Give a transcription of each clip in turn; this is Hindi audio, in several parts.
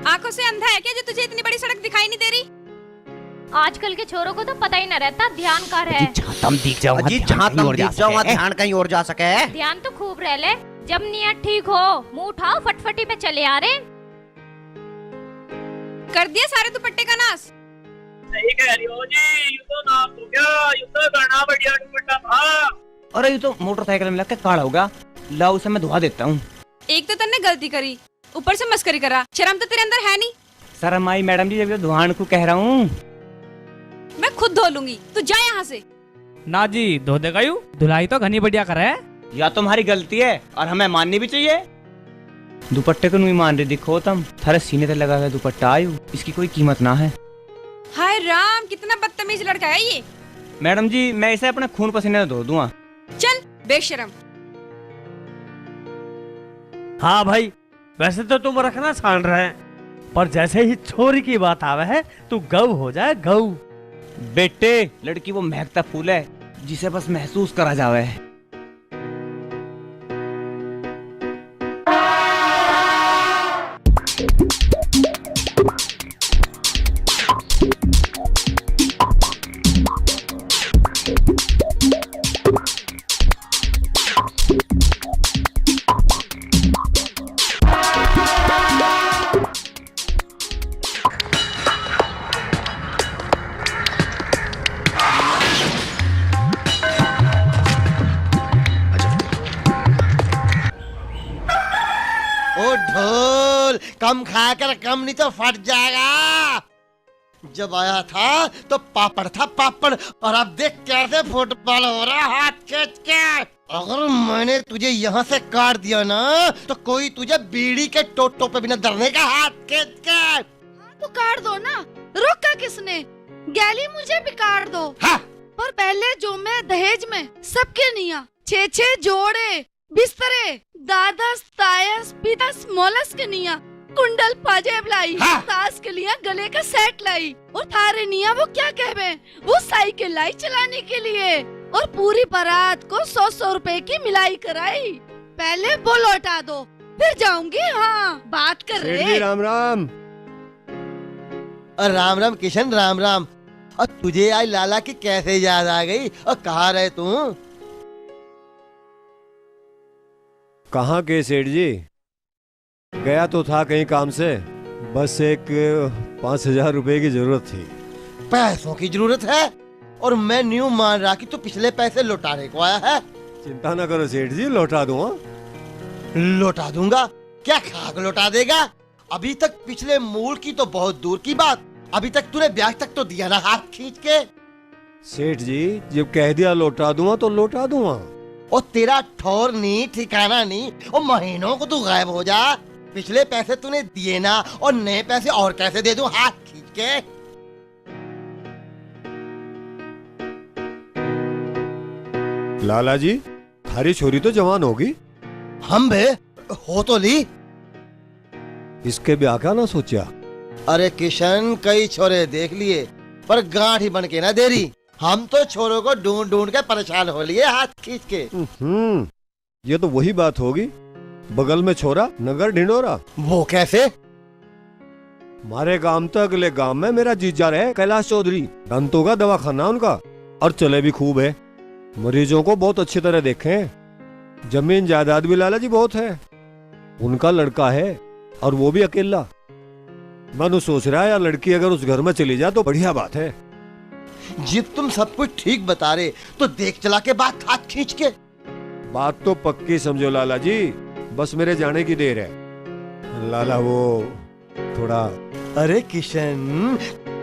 आंखों से अंधा है क्या जो तुझे इतनी बड़ी सड़क दिखाई नहीं दे रही? आजकल के छोरों को तो पता ही न रहता ध्यान कहाँ है। जहाँ दिख जाओ ध्यान कहीं और जा सके। ध्यान तो खूब रह ले, जब नियत ठीक हो मुंह उठाओ फटफटी पे चले आ रहे। कर दिया सारे दुपट्टे का नाश। सही कह रही हो जी, ये तो नाश हो गया, ये तो करना बढ़िया दुपट्टा था। अरे ये तो मोटरसाइकिल में लग के काढ़ा होगा, लाओ उसे मैं धुआ देता हूँ। एक तो तन्ने गलती करी, ऊपर से मस्करी करा, शर्म तो तेरे अंदर है नहीं। शर्म आई मैडम जी, जब धुआन को कह रहा हूँ। मैं खुद धो लूंगी, तू जा यहाँ से। ना जी, धो देगा यू, धुलाई तो घनी बढ़िया करे। या तुम्हारी गलती है और हमें माननी भी चाहिए। दुपट्टे को नहीं मान रही, दिखो तुम थारे सीने पे लगा हुआ दुपट्टा आयु, इसकी कोई कीमत ना है। हाय राम, कितना बदतमीज लड़का है ये। मैडम जी मैं इसे अपने खून पसीने से धो दूंगा। चल बेशरम। हाँ भाई, वैसे तो तुम रखना छान रहे हैं, पर जैसे ही छोरी की बात आवे है तू गऊ हो जाए गऊ। बेटे लड़की वो महकता फूल है जिसे बस महसूस करा जावे। ढोल कम खाकर कम नहीं तो फट जाएगा। जब आया था तो पापड़ था पापड़, और अब देख कैसे फुटबॉल हो रहा है हाथ खींच के। अगर मैंने तुझे यहाँ से काट दिया ना तो कोई तुझे बीड़ी के टोटो पे बिना डरने का हाथ खींच के। तो काट दो ना, रोका किसने? गैली मुझे भी काट दो। हाँ। पर पहले जो मैं दहेज में सबके निया 6-6 जोड़े बिस्तरे दादस तायस पीतस मोलस के निया कुंडल पाजेब लाई। हाँ। सास के लिए गले का सेट लाई, और थारे निया वो क्या कहवे, वो साइकिल लाई चलाने के लिए, और पूरी बारात को 100-100 रुपए की मिलाई कराई। पहले वो लौटा दो फिर जाऊंगी। हाँ बात कर रहे। राम राम। राम राम किशन, राम राम। और तुझे आज लाला की कैसे याद आ गई, और कहाँ रहे तू? कहाँ के सेठ जी? गया तो था कहीं काम से, बस एक 5,000 रुपए की जरूरत थी। पैसों की जरूरत है? और मैं न्यू मान रहा कि तू पिछले पैसे लौटाने को आया है। चिंता ना करो सेठ जी, लौटा दूंगा। लौटा दूंगा? क्या खाक लौटा देगा? अभी तक पिछले मूल की तो बहुत दूर की बात, अभी तक तूने ब्याज तक तो दिया ना हाथ खींच के। सेठ जी जब कह दिया लौटा दूंगा तो लौटा दूंगा। और तेरा ठौर नहीं ठिकाना नहीं, और महीनों को तू गायब हो जा। पिछले पैसे तूने दिए ना, और नए पैसे और कैसे दे दूं हाथ खींच के? लाला जी थारी छोरी तो जवान होगी। हम बे हो तो ली। इसके ब्याह का ना सोचा? अरे किशन कई छोरे देख लिए पर गांठ ही बन के ना दे रही। हम तो छोरों को ढूंढ ढूंढ के परेशान हो लिए हाथ खींच के। ये तो वही बात होगी, बगल में छोरा नगर ढिंडोरा। वो कैसे? हमारे गांव तो अगले गांव में मेरा जीजा रहे कैलाश चौधरी, दंतों का दवाखाना उनका, और चले भी खूब है। मरीजों को बहुत अच्छी तरह देखे। जमीन जायदाद भी लाला जी बहुत है। उनका लड़का है और वो भी अकेला। मैं सोच रहा है यार लड़की अगर उस घर में चली जाए तो बढ़िया बात है। जिब तुम सब कुछ ठीक बता रहे तो देख चला के बात हाथ खींच के। बात तो पक्की समझो लाला जी, बस मेरे जाने की देर है। लाला वो थोड़ा। अरे किशन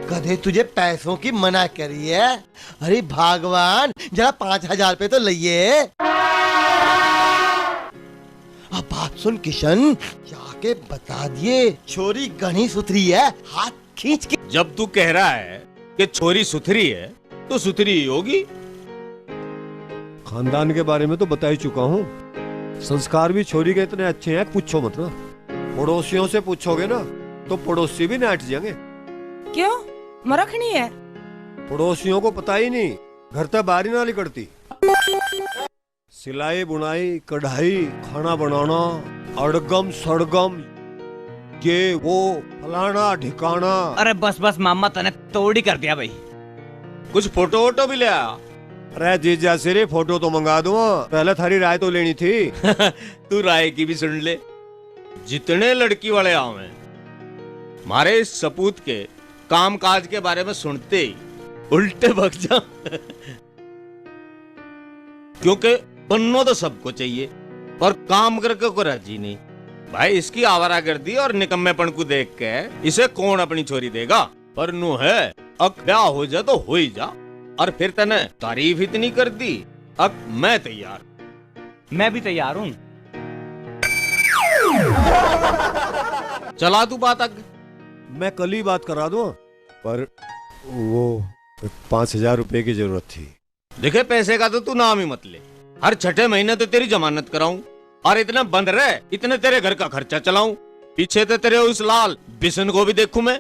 कदे तुझे पैसों की मना करी है? अरे भगवान जरा 5,000 रुपए तो लिए। अब बात सुन किशन, जाके बता दिए छोरी गणी सुथरी है हाथ खींच के। जब तू कह रहा है कि छोरी सुथरी है तो सुथरी ही होगी। खानदान के बारे में तो बता ही चुका हूँ। संस्कार भी छोरी के इतने अच्छे हैं पूछो मत ना। पड़ोसियों से पूछोगे ना तो पड़ोसी भी नाट जाएंगे। क्यों मरखनी है? पड़ोसियों को पता ही नहीं, घर तक बाहर ही ना निकलती। सिलाई बुनाई कढ़ाई खाना बनाना अड़गम सड़गम ये वो फलाना ढिकाना। अरे बस बस मामा तने तोड़ ही कर दिया भाई। कुछ फोटो वोटो भी ले आ। अरे जीजा सिरे फोटो तो मंगा दूंगा, पहले थारी राय तो लेनी थी। तू राय की भी सुन ले। जितने लड़की वाले आवे हमारे इस सपूत के काम काज के बारे में सुनते ही उल्टे भग जा। क्योंकि बनना तो सबको चाहिए पर काम करके को राजी नहीं। भाई इसकी आवारागर्दी और निकम्मेपन को देख के इसे कौन अपनी छोरी देगा। पर नु है अब ब्याह हो जा तो हो ही जा। और फिर तने तारीफ इतनी कर दी, अब मैं तैयार। मैं भी तैयार हूँ। चला तू बात आगे। मैं कल ही बात करा दूं, पर वो 5,000 रुपए की जरूरत थी। देखे पैसे का तो तू नाम ही मत ले। हर छठे महीने तो तेरी जमानत कराऊं और इतना बंद रहे, इतने तेरे घर का खर्चा चलाऊं। पीछे तो तेरे उस लाल बिशन को भी देखूं मैं।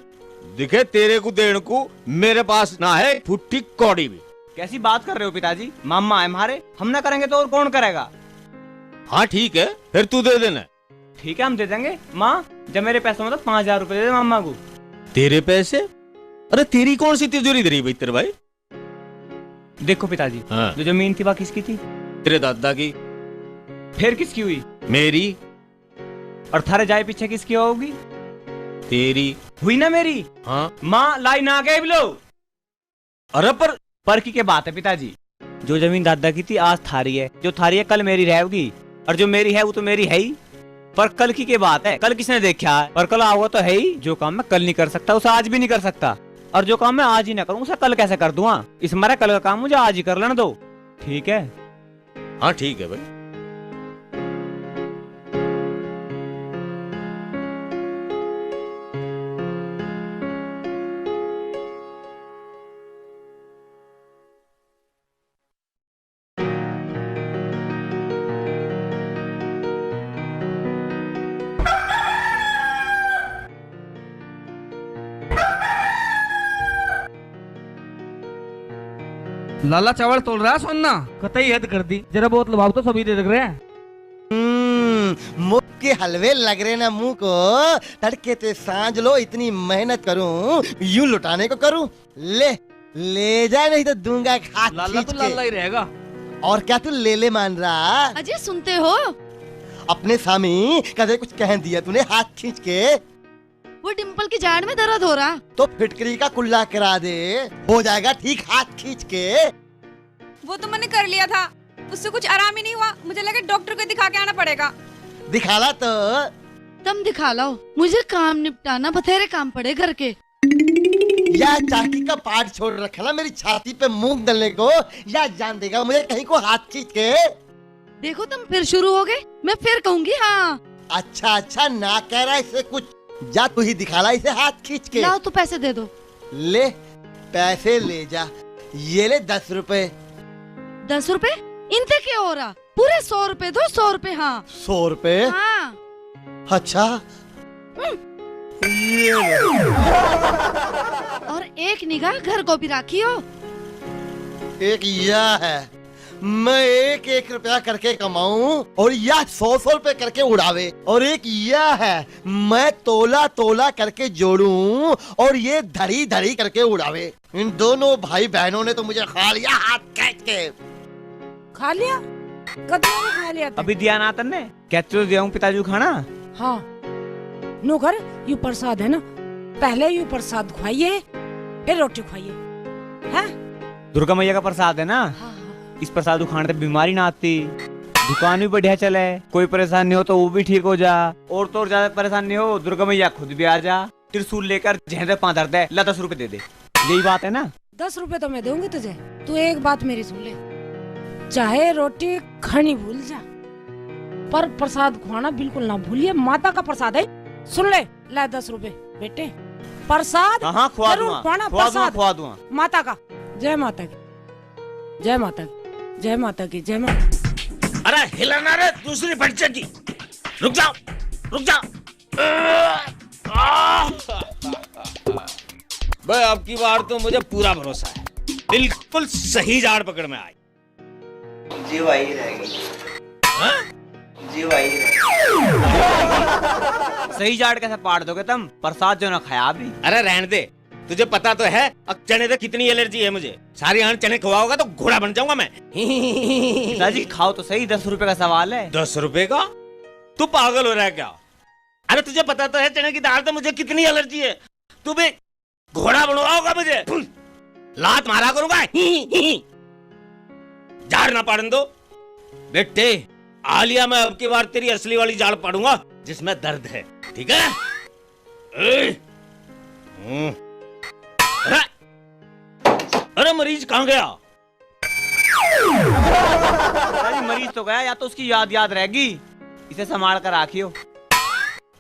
दिखे तेरे को देने को मेरे पास ना है फुट्टी कौड़ी भी। कैसी बात कर रहे हो पिताजी? मामा है हमारे, हम ना करेंगे तो और कौन करेगा? हाँ ठीक है, फिर तू दे देना। ठीक है हम दे देंगे। माँ जब मेरे पैसों में तो 5,000 रुपए दे दे मामा को। तेरे पैसे? अरे तेरी कौन सी तिजोरी धरी भाई तेरे भाई? देखो पिताजी, हाँ। जो जमीन थी वह किसकी थी? तेरे दादा की। फिर किसकी हुई? मेरी। और थारे जाए पीछे किसकी होगी? तेरी हुई ना मेरी। हाँ। माँ लाई ना गए बिलो। अरे पर की क्या बात है पिताजी? जो जमीन दादा की थी आज थारी है, जो थारी है कल मेरी रहेगी, और जो मेरी है वो तो मेरी है ही। पर कल की क्या बात है? कल किसने देखा है? पर कल आओगे तो है ही। जो काम मैं कल नहीं कर सकता उसे आज भी नहीं कर सकता, और जो काम मैं आज ही ना करूँ उसे कल कैसे कर दूंगा? इस मारे कल का काम मुझे आज ही कर लेने दो, ठीक है? हाँ ठीक है भाई। लाला चावल तोड़ रहा है सोना, कतई हद कर दी। जरा बहुत लबाव तो सभी दे रहे हैं। मुंह के हलवे लग रहे ना मुंह को। तड़के ते सांझ लो, इतनी मेहनत करूं यूं लुटाने को करूं। ले जा नहीं तो दूंगा हाथ लाला खींच तो लाला ही रहेगा। और क्या तू ले मान रहा? अजय सुनते हो? अपने स्वामी कदे कुछ कह दिया तूने हाथ खींच के? वो डिम्पल की जाड़ में दर्द हो रहा। तो फिटकरी का कुल्ला करा दे, हो जाएगा ठीक हाथ खींच के। वो तो मैंने कर लिया था, उससे कुछ आराम ही नहीं हुआ। मुझे लगा डॉक्टर को दिखा के आना पड़ेगा। दिखाला तो तुम दिखा लाओ, मुझे काम निपटाना, बथेरे काम पड़े घर के। या चाकी का पार्ट छोड़ रखा ना मेरी छाती पे मूंग डलने को, या जान देगा मुझे कहीं को हाथ खींच के। देखो तुम फिर शुरू हो गए, मैं फिर कहूंगी हाँ। अच्छा ना कह रहा इसे कुछ, जा तू ही दिखाला इसे हाथ खींच के। लाओ तो पैसे दे दो। ले पैसे ले जा, ये ले 10 रुपए। 10 रुपए? इनसे क्या हो रहा? पूरे 100 रुपए दो। 100 रुपए? हाँ 100 रुपए? हाँ। अच्छा ये और एक निगाह घर को भी राखियो। एक यह है, मैं एक रुपया करके कमाऊं और यह 100 रुपए करके उड़ावे। और एक यह है, मैं तोला करके जोड़ूं और ये धड़ी करके उड़ावे। इन दोनों भाई बहनों ने तो मुझे खा लिया हाथ खींच के। खा लिया? कदों में खा लिया? अभी दिया ना तन्ने? कहते तो दिया पिताजी को खाना। हाँ नो घर, यू प्रसाद है ना, पहले यू प्रसाद खुआइए फिर रोटी खुआइए। हैं? दुर्गा मैया का प्रसाद है ना। हाँ। इस प्रसाद को खाने से बीमारी ना आती, दुकान भी बढ़िया चले, कोई परेशानी हो तो वो भी ठीक हो जा, और तो और ज्यादा परेशानी हो दुर्गा मैया खुद भी आ जा, त्रिशूल लेकर जहर पांव दर्द है, ला 10 रुपए दे दे। यही बात है ना? 10 रुपए तो मैं दूंगी तुझे। तू एक बात मेरी सुन ले, चाहे रोटी खानी भूल जा पर प्रसाद खुआना बिल्कुल ना भूलिए। माता का प्रसाद है, सुन ले। ला 10 रुपए बेटे, प्रसाद हाँ खुआ जरूर दूंगा, खुआना, खुआ प्रसाद खुआ दूंगा। माता का। जय माता की, जय माता की, जय माता की, जय माता। अरे हिलाना रे, दूसरी फट जाएगी। रुक जाओ भाई, अब की बार तो मुझे पूरा भरोसा है, बिल्कुल सही झाड़ पकड़ में आई। जी वही रहेगी। जी वही रहेगी। सही जाट कैसे पाड़ दोगे तुम? प्रसाद जो ना खाया भी। अरे रहने दे, तुझे पता तो है अब चने से कितनी एलर्जी है मुझे। सारी आन चने खवाओगा तो घोड़ा बन जाऊंगा मैं। पिताजी खाओ तो सही, 10 रुपए का सवाल है। 10 रुपए का? तू पागल हो रहा है क्या? अरे तुझे पता तो है चने की दाल से मुझे कितनी एलर्जी है। तू भी घोड़ा बनवाओगा मुझे? लात मारा करूंगा। झाड़ ना पाड़न दो बेटे। आलिया मैं अब की बार तेरी असली वाली झाड़ पाड़ूंगा जिसमें दर्द है, ठीक है? अरे मरीज कहाँ गया? मरीज तो गया, या तो उसकी याद रहेगी। इसे संभाल कर रखियो।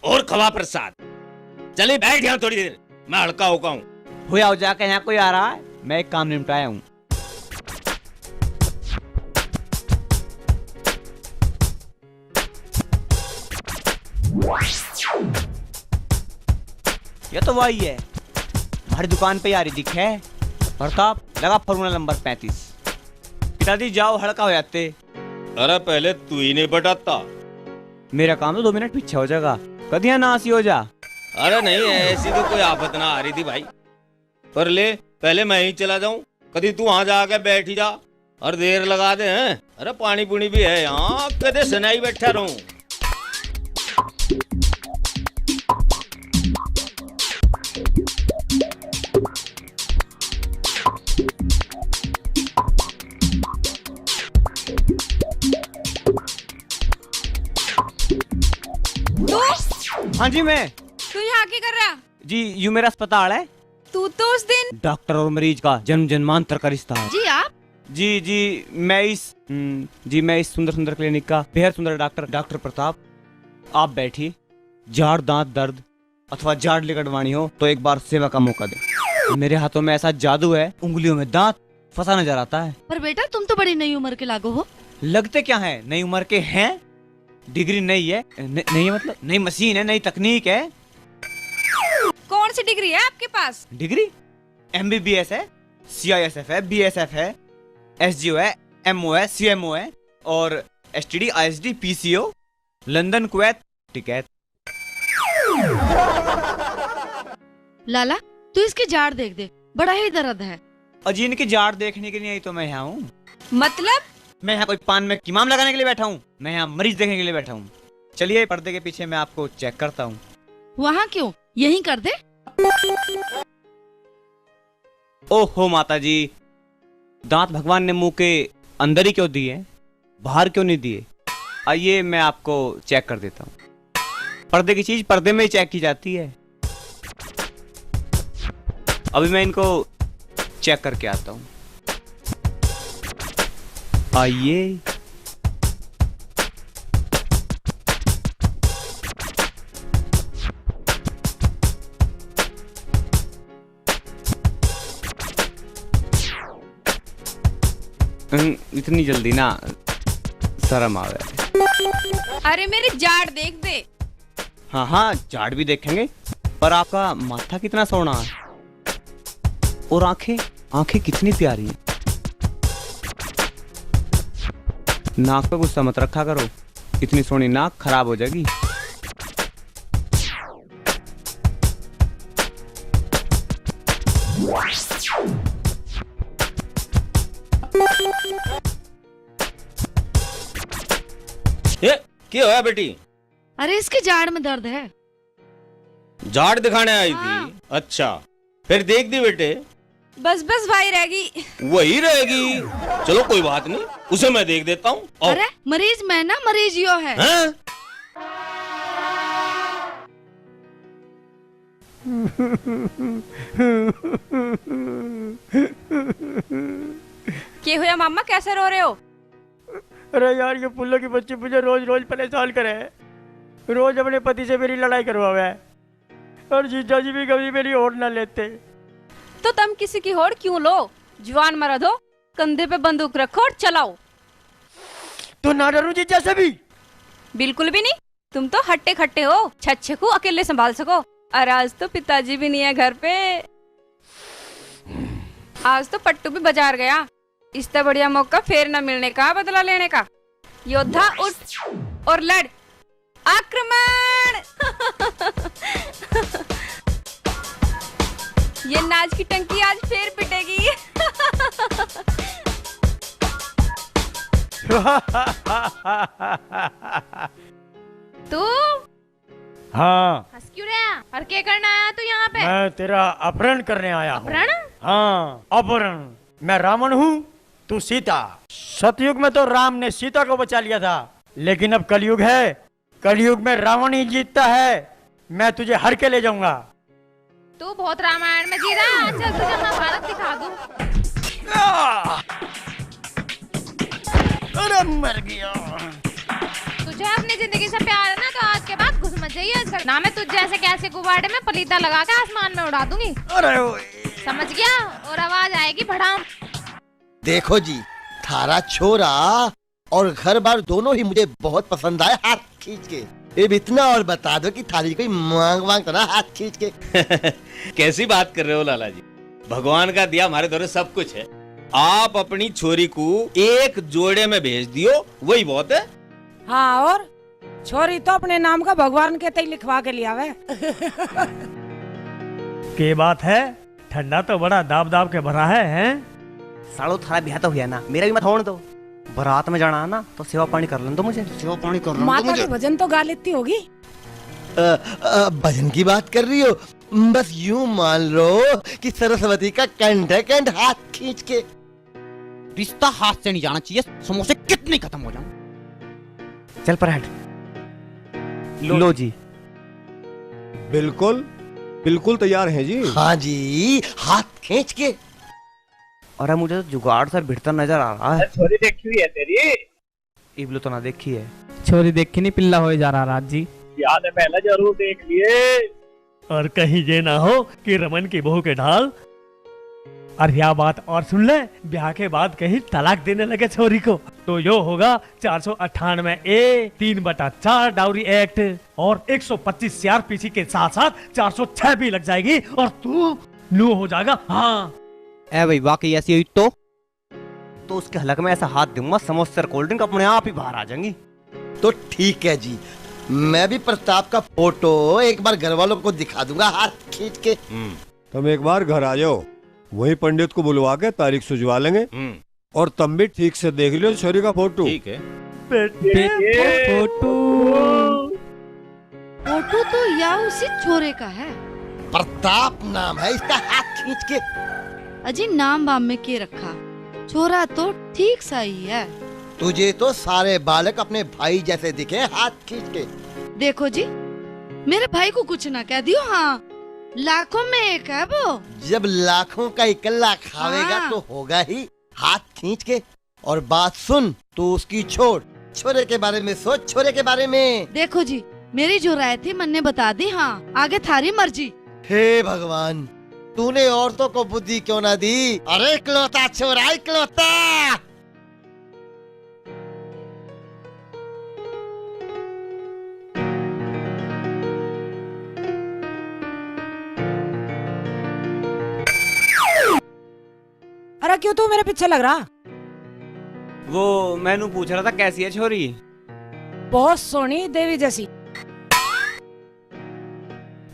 और खवा प्रसाद। चलिए बैठ यहाँ थोड़ी देर, मैं हड़का होगा हूँ। हो जाओ जाके, यहाँ कोई आ रहा है, मैं एक काम निपटाया हूँ। ये तो वही है, हमारी दुकान पे यारी दिखे। प्रताप लगा फॉर्मूला नंबर 35। पिताजी जाओ, हड़का हो जाते। अरे पहले तू ही नहीं बटाता। मेरा काम तो 2 मिनट पीछे हो जाएगा, कदिया नासी हो जा। अरे नहीं, ऐसी तो कोई आफत ना आ रही थी भाई। पर ले पहले मैं ही चला जाऊं, कभी तू वहां जाके बैठ ही जा और देर लगा दे हैं। अरे पानी पुनी भी है यहाँ, कदे सुनाई बैठा रहूं। हाँ जी मैं। तू यहाँ क्या कर रहा? जी यू मेरा अस्पताल है। तू तो उस दिन डॉक्टर और मरीज का जन्म जन्मांतर का रिश्ता है। जी आप? जी मैं इस सुंदर सुंदर क्लिनिक का बेहद सुंदर डॉक्टर प्रताप। आप बैठिए। जाड़ दांत दर्द अथवा जाड़ लिकड़वानी हो तो एक बार सेवा का मौका दे। मेरे हाथों में ऐसा जादू है, उंगलियों में दांत फंसा नजर आता है। पर बेटा तुम तो बड़ी नई उम्र के लागू हो। लगते क्या है, नई उम्र के हैं। डिग्री नहीं है, नहीं मतलब नई मशीन है, नई तकनीक है। कौन सी डिग्री है आपके पास? डिग्री MBBS है, CISF है, BSF है, SGO है, MO है, CMO है और STD, ISD, PCO, London, Kuwait, Tikait. लाला तू इसकी जाड़ देख दे, बड़ा ही दर्द है। अजीन की जाड़ देखने के लिए आई तो मैं यहाँ हूँ। मतलब? मैं यहाँ कोई पान में किमाम लगाने के लिए बैठा हूँ, मैं यहाँ मरीज देखने के लिए बैठा हूँ। चलिए पर्दे के पीछे मैं आपको चेक करता हूँ। वहाँ क्यों, यहीं कर दे। ओहो माता जी, दांत भगवान ने मुंह के अंदर ही क्यों दिए, बाहर क्यों नहीं दिए? आइए मैं आपको चेक कर देता हूँ। पर्दे की चीज पर्दे में ही चेक की जाती है। अभी मैं इनको चेक करके आता हूँ। आइए। इतनी जल्दी ना, शर्म आवे। अरे मेरी जाड़ देख दे। हाँ हाँ जाड़ भी देखेंगे, पर आपका माथा कितना सोना है और आंखें कितनी प्यारी हैं। नाक पे गुस्सा मत रखा करो, इतनी सोनी नाक खराब हो जाएगी। ये क्या हुआ बेटी? अरे इसके जाड़ में दर्द है। जाड़ दिखाने आई थी? अच्छा फिर देख दी बेटे। बस भाई रहेगी। वही रहेगी, चलो कोई बात नहीं, उसे मैं देख देता हूँ। अरे मरीज मैं ना, मरीज यो है। हैं? क्या हुआ मामा, कैसे रो रहे हो? अरे यार ये पुल्लो की बच्ची मुझे रोज रोज परेशान करे। रोज अपने पति से मेरी लड़ाई करवावे है और जीजा जी भी कभी मेरी होड़ ना लेते। तो तुम किसी की होड़ क्यों लो? जवान मर्द हो, कंधे पे बंदूक रखो और चलाओ। तो ना डरू जीजा से भी? बिल्कुल भी नहीं, तुम तो हट्टे खट्टे हो, छच्छे को अकेले संभाल सको। और आज तो पिताजी भी नहीं है घर पे। आज तो पट्टू भी बाजार गया, इससे बढ़िया मौका फिर न मिलने का, बदला लेने का। योद्धा उठ और लड़, आक्रमण। ये नाच की टंकी आज फिर पिटेगी। तू हाँ, हंस क्यों रहा? और क्या करना आया तू यहाँ पे? मैं तेरा अपहरण करने आया हूँ। अपहरण? हाँ, अपहरण। मैं रावण हूँ, तू सीता। सतयुग में तो राम ने सीता को बचा लिया था, लेकिन अब कलयुग है। कलयुग में रावण ही जीतता है। मैं तुझे हर के ले जाऊंगा। तू बहुत रामायण में जी रहा, चल तुझे महाभारत दिखा दूं। अरे मर गया। तुझे अपनी जिंदगी से प्यार है ना, तो आज के बाद घुस मत जाइए ना। मैं तुझ जैसे कैसे गुब्बारे में पलीता लगा के आसमान में उड़ा दूंगी। अरे समझ गया? और आवाज आएगी भड़ाम। देखो जी, थारा छोरा और घर बार दोनों ही मुझे बहुत पसंद आए, हाथ खींच के। अब इतना और बता दो कि थारी कोई मांग मांग तो ना, हाथ खींच के। कैसी बात कर रहे हो लाला जी? भगवान का दिया हमारे दौरे सब कुछ है। आप अपनी छोरी को एक जोड़े में भेज दियो, वही बहुत है। हाँ, और छोरी तो अपने नाम का भगवान के तय लिखवा के लिया वे। के बात है, ठंडा तो बड़ा दाब दाब के भरा है, हैं? सालो थारा ब्याह तो हुआ ना, मेरा भी मत होने दो। बारात में जाना है ना, तो सेवा पानी कर लें। तो मुझे सेवा पानी कर माता के भजन तो गा लेती होगी। भजन की बात कर रही हो? बस यूं मान लो कि सरस्वती का कंठ है, कंठ, हाथ खींच के। रिश्ता हाथ से नहीं जाना चाहिए, समोसे कितने खत्म हो जाऊं। चल पर हट। लो जी। बिल्कुल बिल्कुल तैयार हैं जी। हाँ जी, हाथ खींच के। और अब मुझे तो जुगाड़ सर भिड़ता नजर आ रहा है। छोरी देखी हुई है तेरी? इबलो तो ना देखी है। छोरी देखी नहीं, पिल्ला हो जा रहा राज जी। याद है, पहले जरूर देख लिए। और कहीं ये ना हो कि रमन की बहू के ढाल। और यह बात और सुन ले, ब्याह के बाद कहीं तलाक देने लगे छोरी को, तो यो होगा 498A 3/4 डाउरी एक्ट और 125 CRPC के साथ साथ 406 भी लग जाएगी और तू नो हो जाएगा। हाँ ए भाई, वाकई ऐसी हुई तो उसके हलक में ऐसा हाथ दूंगा, समोसे और कोल्ड ड्रिंक अपने आप ही बाहर आ जाएंगी। तो ठीक है जी, मैं भी प्रताप का फोटो एक बार घर वालों को दिखा दूंगा, हाथ खींच के। तुम एक बार घर आ जाओ, वही पंडित को बुलवा के तारीख सुझवा लेंगे। और तुम भी ठीक से देख लियो छोरी का फोटो। ठीक है। फोटो तो या उसी छोरे का है। प्रताप नाम है इसका, हाथ खींच के। अजी नाम बाम में के रखा, छोरा तो ठीक सा ही है। तुझे तो सारे बालक अपने भाई जैसे दिखे, हाथ खींच के। देखो जी, मेरे भाई को कुछ ना कह दियो। हाँ, लाखों में एक है वो। जब लाखों का इकल्ला खावेगा हाँ। तो होगा ही, हाथ खींच के। और बात सुन, तू उसकी छोड़, छोरे के बारे में सोच, छोरे के बारे में। देखो जी, मेरी जो राय थी मन ने बता दी। हाँ, आगे थारी मर्जी। हे भगवान, तूने औरतों को बुद्धि क्यों ना दी? अरे इकलौता छोरा, इकलौता। अरे क्यों तू मेरे पीछे लग रहा? वो मैनू पूछ रहा था कैसी है छोरी। बहुत सोनी, देवी जैसी।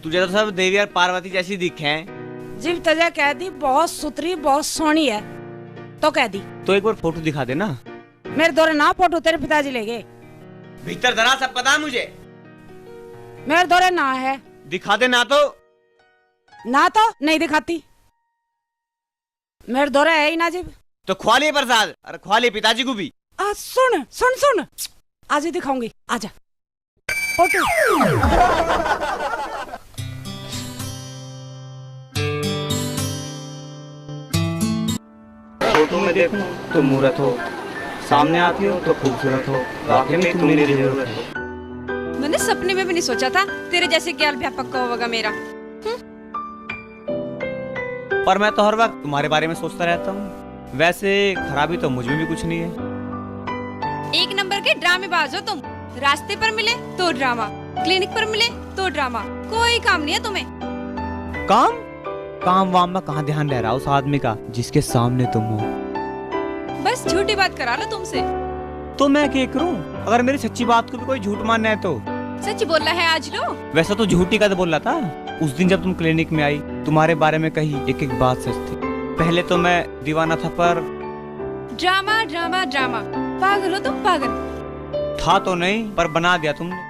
तुझे तो सब देवी और पार्वती जैसी दिखे हैं। जीव तजा कह दी बहुत सुथरी, बहुत सोनी है तो कह दी। तो एक बार फोटो दिखा देना। मेरे दौरे ना फोटो तेरे पिताजी ले गए। भीतर धरा सब पता है मुझे। मेरे दौरे ना है। दिखा दे ना तो नहीं दिखाती। मेरे दौरे है ही ना जीव। तो ख्वाली प्रसाद, अरे ख्वाली पिताजी को भी। सुन सुन सुन, आज ही दिखाऊंगी, आजा फोटो। फोटो में देखो तो मूरत हो, सामने आती हो तो खूबसूरत हो, वाकई में तुम मेरी जरूरत हो। मैंने सपने में भी नहीं सोचा था तेरे जैसे ज्ञान व्यापक का होगा मेरा। पर मैं तो हर वक्त तुम्हारे बारे में सोचता रहता हूँ। वैसे खराबी तो मुझ में भी कुछ नहीं है। एक नंबर के ड्रामेबाज हो तुम। रास्ते पर मिले तो ड्रामा, क्लिनिक पर मिले तो ड्रामा, कोई काम नहीं है तुम्हें। काम वाम में कहाँ ध्यान रह रहा उस आदमी का जिसके सामने तुम हो। बस झूठी बात करा लो तुमसे। तो मैं क्या करूं? अगर मेरी सच्ची बात को भी कोई झूठ मानना है तो सच बोल रहा है आज लो। वैसा तो झूठी का तो बोल रहा था। उस दिन जब तुम क्लिनिक में आई, तुम्हारे बारे में कही एक एक बात सच थी। पहले तो मैं दीवाना था, पर ड्रामा ड्रामा ड्रामा, पागल हो तुम, पागल। था तो नहीं, पर बना दिया तुमने।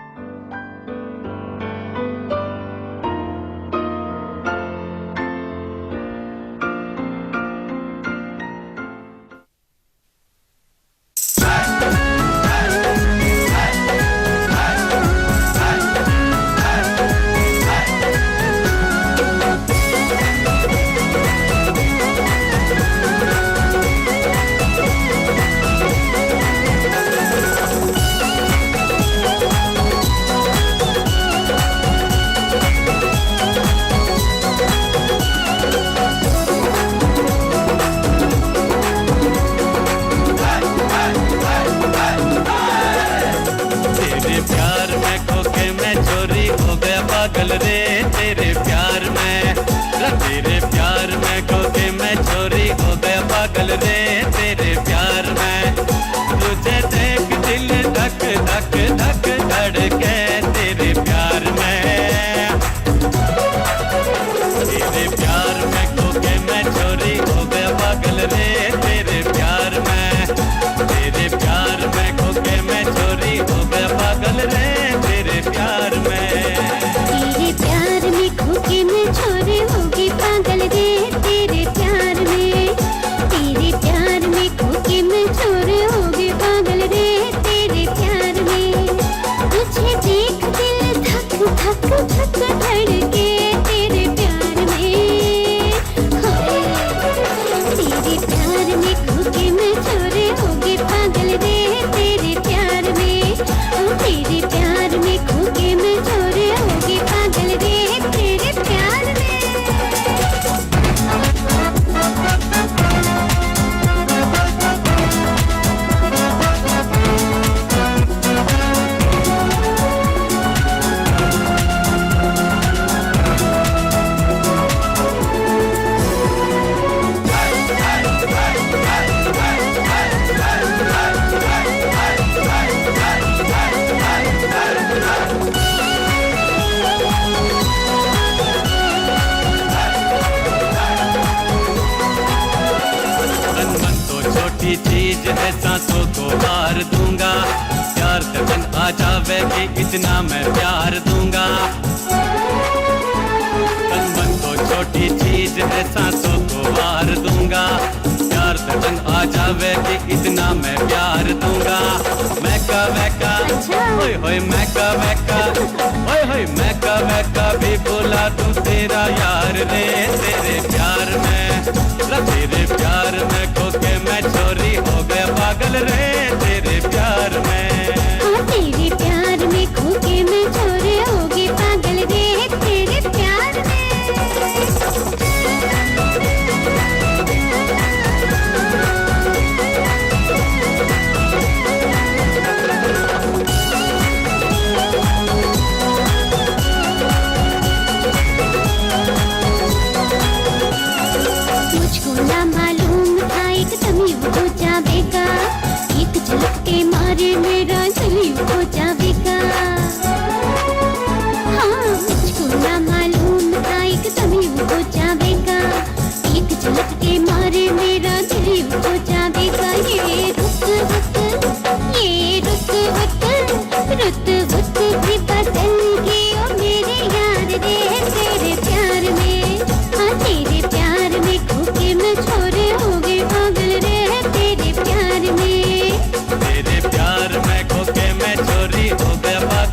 पागल रे तेरे प्यार में, तेरे प्यार में खोके मैं चोरी हो गया पागल रे तेरे प्यार में। तुझे देख दिल धक धक धक धड़के तेरे प्यार में, तेरे प्यार में खोके मैं चोरी हो गया पागल रे तेरे प्यार में, तेरे प्यार में खोके मैं चोरी हो गया पागल रे तेरे प्यार में। तेरे प्यार में खोके मैं छोरे होगी पागल रे तेरे प्यार में, तेरे प्यार में खोके मैं छोरे होगी पागल रे तेरे प्यार में। तुझे देख दिल धक धक धक धड़के तेरे प्यार में, तेरे प्यार में खोके मैं छोरे होगी पागल रे तेरे प्यार में, तेरे प्यार में खोके मैं छोरे होगी पागल रे तेरे प्यार में। छोटी चीज है सांसों को मार दूंगा, प्यार तन आ जावे कि इतना मैं प्यार दूंगा। तन मन तो छोटी चीज है सांसों को मार दूंगा, प्यार तन आ जावे कि इतना मैं प्यार दूंगा। मैका वैका होय होय मैका वैका होय होय मैका वैका भी बोला तू तेरा यार रे तेरे प्यार में, तेरे प्यार में खोके मैं चोरी हो गया पागल रे तेरे प्यार में। तेरे प्यार में खोके मैं छोरे होगी पागल रे तेरे प्यार में। मुझको ना मालूम था एकदम ही हो जाएगा, एक झलक के मारे मेरा दिल हो जाएगा। हाँ मुझको ना मालूम था एकदम ही हो जाएगा, एक झलक के मारे मेरा दिल हो जाएगा। ये रुक रुक ये रुक रुक रुक रुक भी बदल गई ओ मेरे यार रे तेरे प्यार में। हाँ तेरे प्यार में खोके मैं छोरे हो गई पागल रे तेरे प्यार में, तेरे प्यार में खोके मैं चोरी हो गया पागल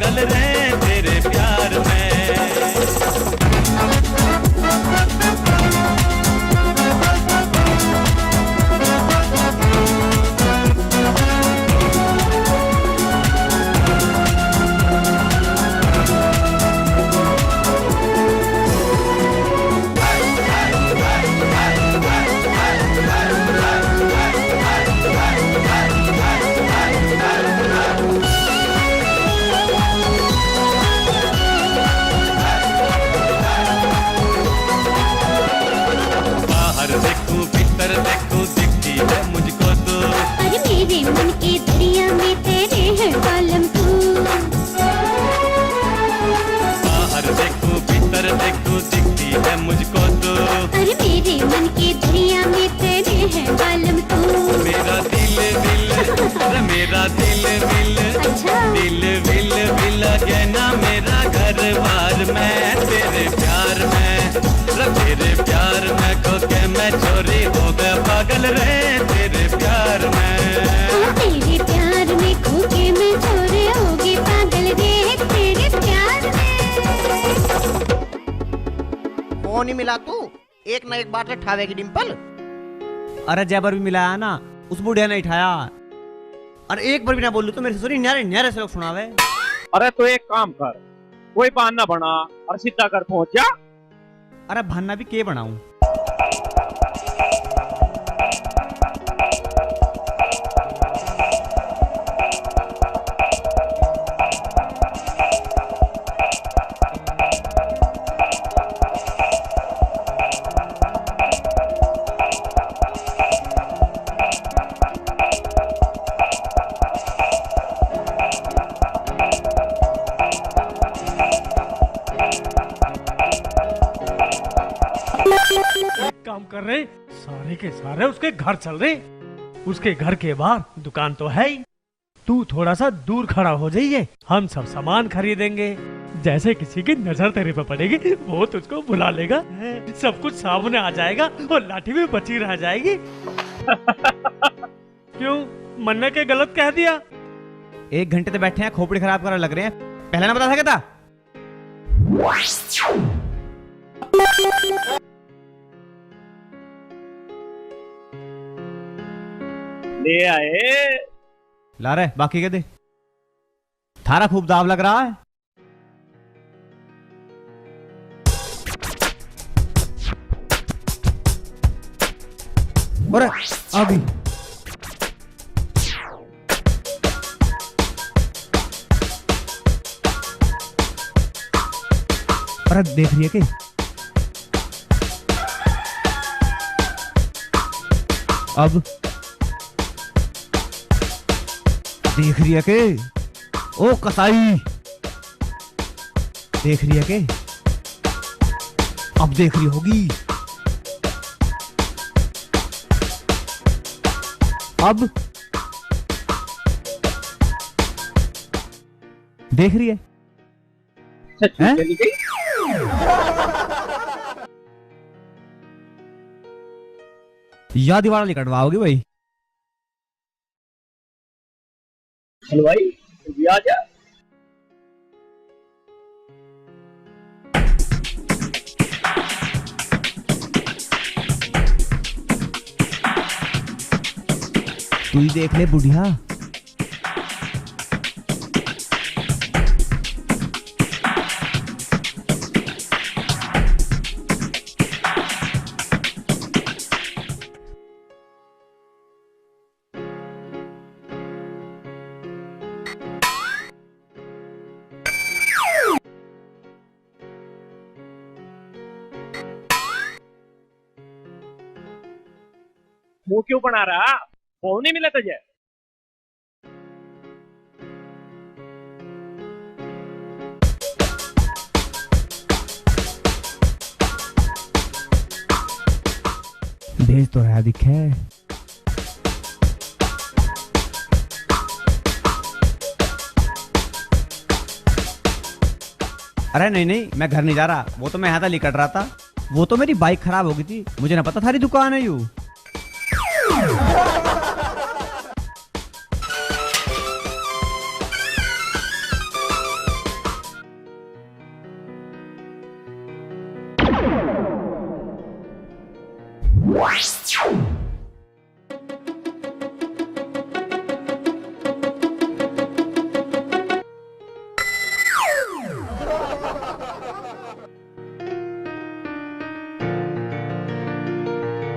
दिल विल दिल विल विल गया ना मेरा घर बार मैं तेरे प्यार में तेरे प्यार में खो के मैं चोरी हो गया पागल रे तेरे प्यार में तेरे प्यार में खो के मैं चोरी होगी पागल रे तेरे प्यार में। फोन ही मिला तू एक ना एक बार से ठावेगी डिंपल। अरे जबर भी मिलाया ना उस बुढ़िया ने उठाया। अरे एक बार भी ना बोलू तो मेरे ससुरी न्यारे न्यारे से लोग सुनावे। अरे तो एक काम कर, कोई बहाना बना और सीधा कर पहुंच जा। अरे बहाना भी के बनाऊं? काम कर रहे सारे के सारे उसके घर चल रहे। उसके घर के बाहर दुकान तो है ही, तू थोड़ा सा दूर खड़ा हो जाइए, हम सब सामान खरीदेंगे। जैसे किसी की नजर तेरे पे पड़ेगी वो तुझको बुला लेगा, सब कुछ सामने आ जाएगा और लाठी भी बची रह जाएगी। क्यों मन्ना के गलत कह दिया? 1 घंटे से बैठे हैं खोपड़ी खराब करने लग रहे हैं, पहले ना बता सका था। ले आए ला रहे बाकी के दे। थारा खूब दाव लग रहा है। अरे आ गई। अरे देख रही है कि अब देख रही है के? ओ कसाई देख रही है के? अब देख रही होगी। अब देख रही है? या दीवार कटवाओगे भाई? हलवाई भी आ जा। तू ही देख ले बुढ़िया। मुंह क्यों बना रहा? फोन नहीं मिला तुझे? भेज तो है दिखे। अरे नहीं नहीं मैं घर नहीं जा रहा, वो तो मैं यहाँ तक कट रहा था। वो तो मेरी बाइक खराब हो गई थी, मुझे ना पता थारी दुकान है यू।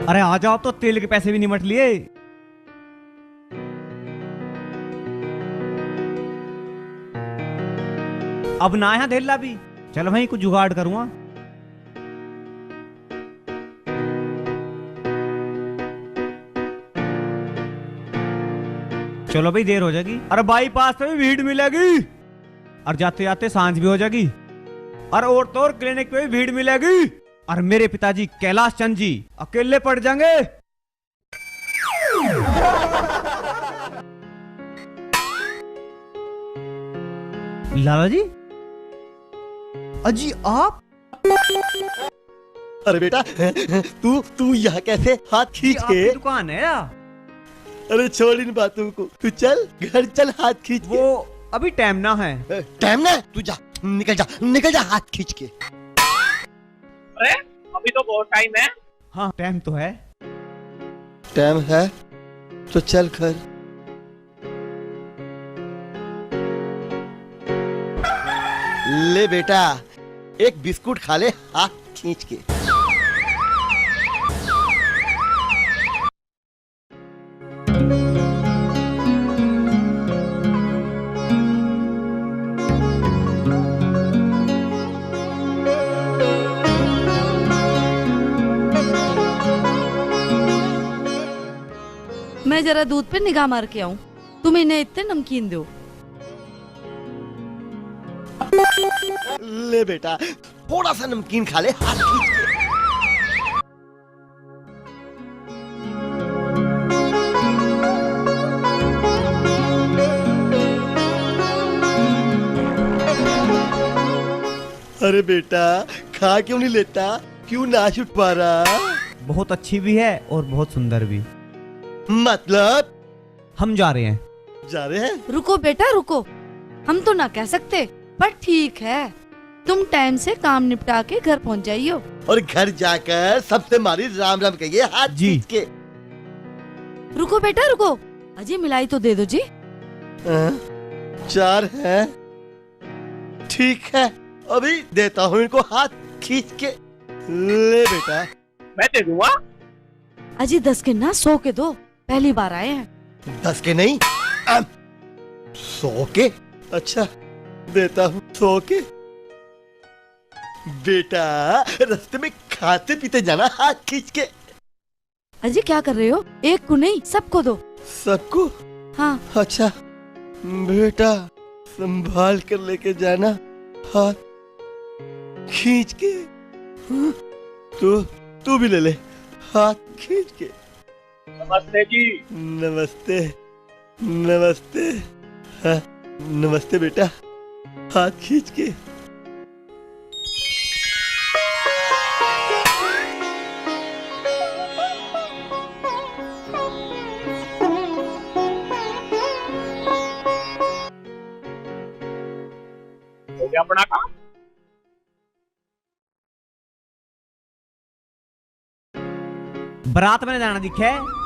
अरे आ जाओ, तो तेल के पैसे भी निमट लिए। अब ना यहाँ धेला भी, चलो भाई कुछ जुगाड़ करूँगा। चलो भाई देर हो जाएगी। अरे बाईपास पे भी भीड़ मिलेगी, और जाते जाते सांझ भी हो जाएगी। और तो और क्लिनिक पे भी भीड़ मिलेगी। और मेरे पिताजी कैलाश चंद जी अकेले पड़ जाएंगे। लाला जी, अजी आप? अरे बेटा, तू यहाँ कैसे हाथ खींच के? दुकान है यार। अरे छोड़ इन बातों को, तू चल घर चल हाथ खींच के। वो अभी टाइम ना है। टाइम ना? तू जा, निकल जा हाथ खींच के। अरे अभी तो बहुत टाइम है। हाँ टाइम तो है। टाइम है तो चल घर। ले बेटा, एक बिस्कुट खा ले हाथ खींच के। मैं जरा दूध पे निगाह मार के आऊं। तुम इन्हें इतने नमकीन दो। ले बेटा, थोड़ा सा नमकीन खा ले हाथ खींच के। अरे बेटा, खा क्यों नहीं लेता? क्यों नाश उठ पा रहा? बहुत अच्छी भी है और बहुत सुंदर भी। मतलब? हम जा रहे हैं। जा रहे हैं? रुको बेटा रुको, हम तो ना कह सकते, पर ठीक है, तुम टाइम से काम निपटा के घर पहुंच जाइयो। और घर जाकर सबसे मारी राम राम कहिए हाथ खींच के। रुको बेटा रुको, अजी मिलाई तो दे दो जी। 4 है, ठीक है, अभी देता हूँ इनको हाथ खींच के। ले बेटा। मैं दे दूंगा। अजी 10 के ना 100 के दो, पहली बार आए हैं। 10 के नहीं, 100 के। अच्छा देता हूँ 100 के। बेटा रास्ते में खाते पीते जाना हाथ खींच के। अजी क्या कर रहे हो? एक को नहीं सबको दो। सबको? हाँ। अच्छा बेटा, संभाल कर लेके जाना हाथ खींच के। तू भी ले ले हाथ खींच के। नमस्ते जी। नमस्ते नमस्ते। हाँ, नमस्ते बेटा, हाथ खींच के। हो गया अपना काम। बारात में जाना दिखे है।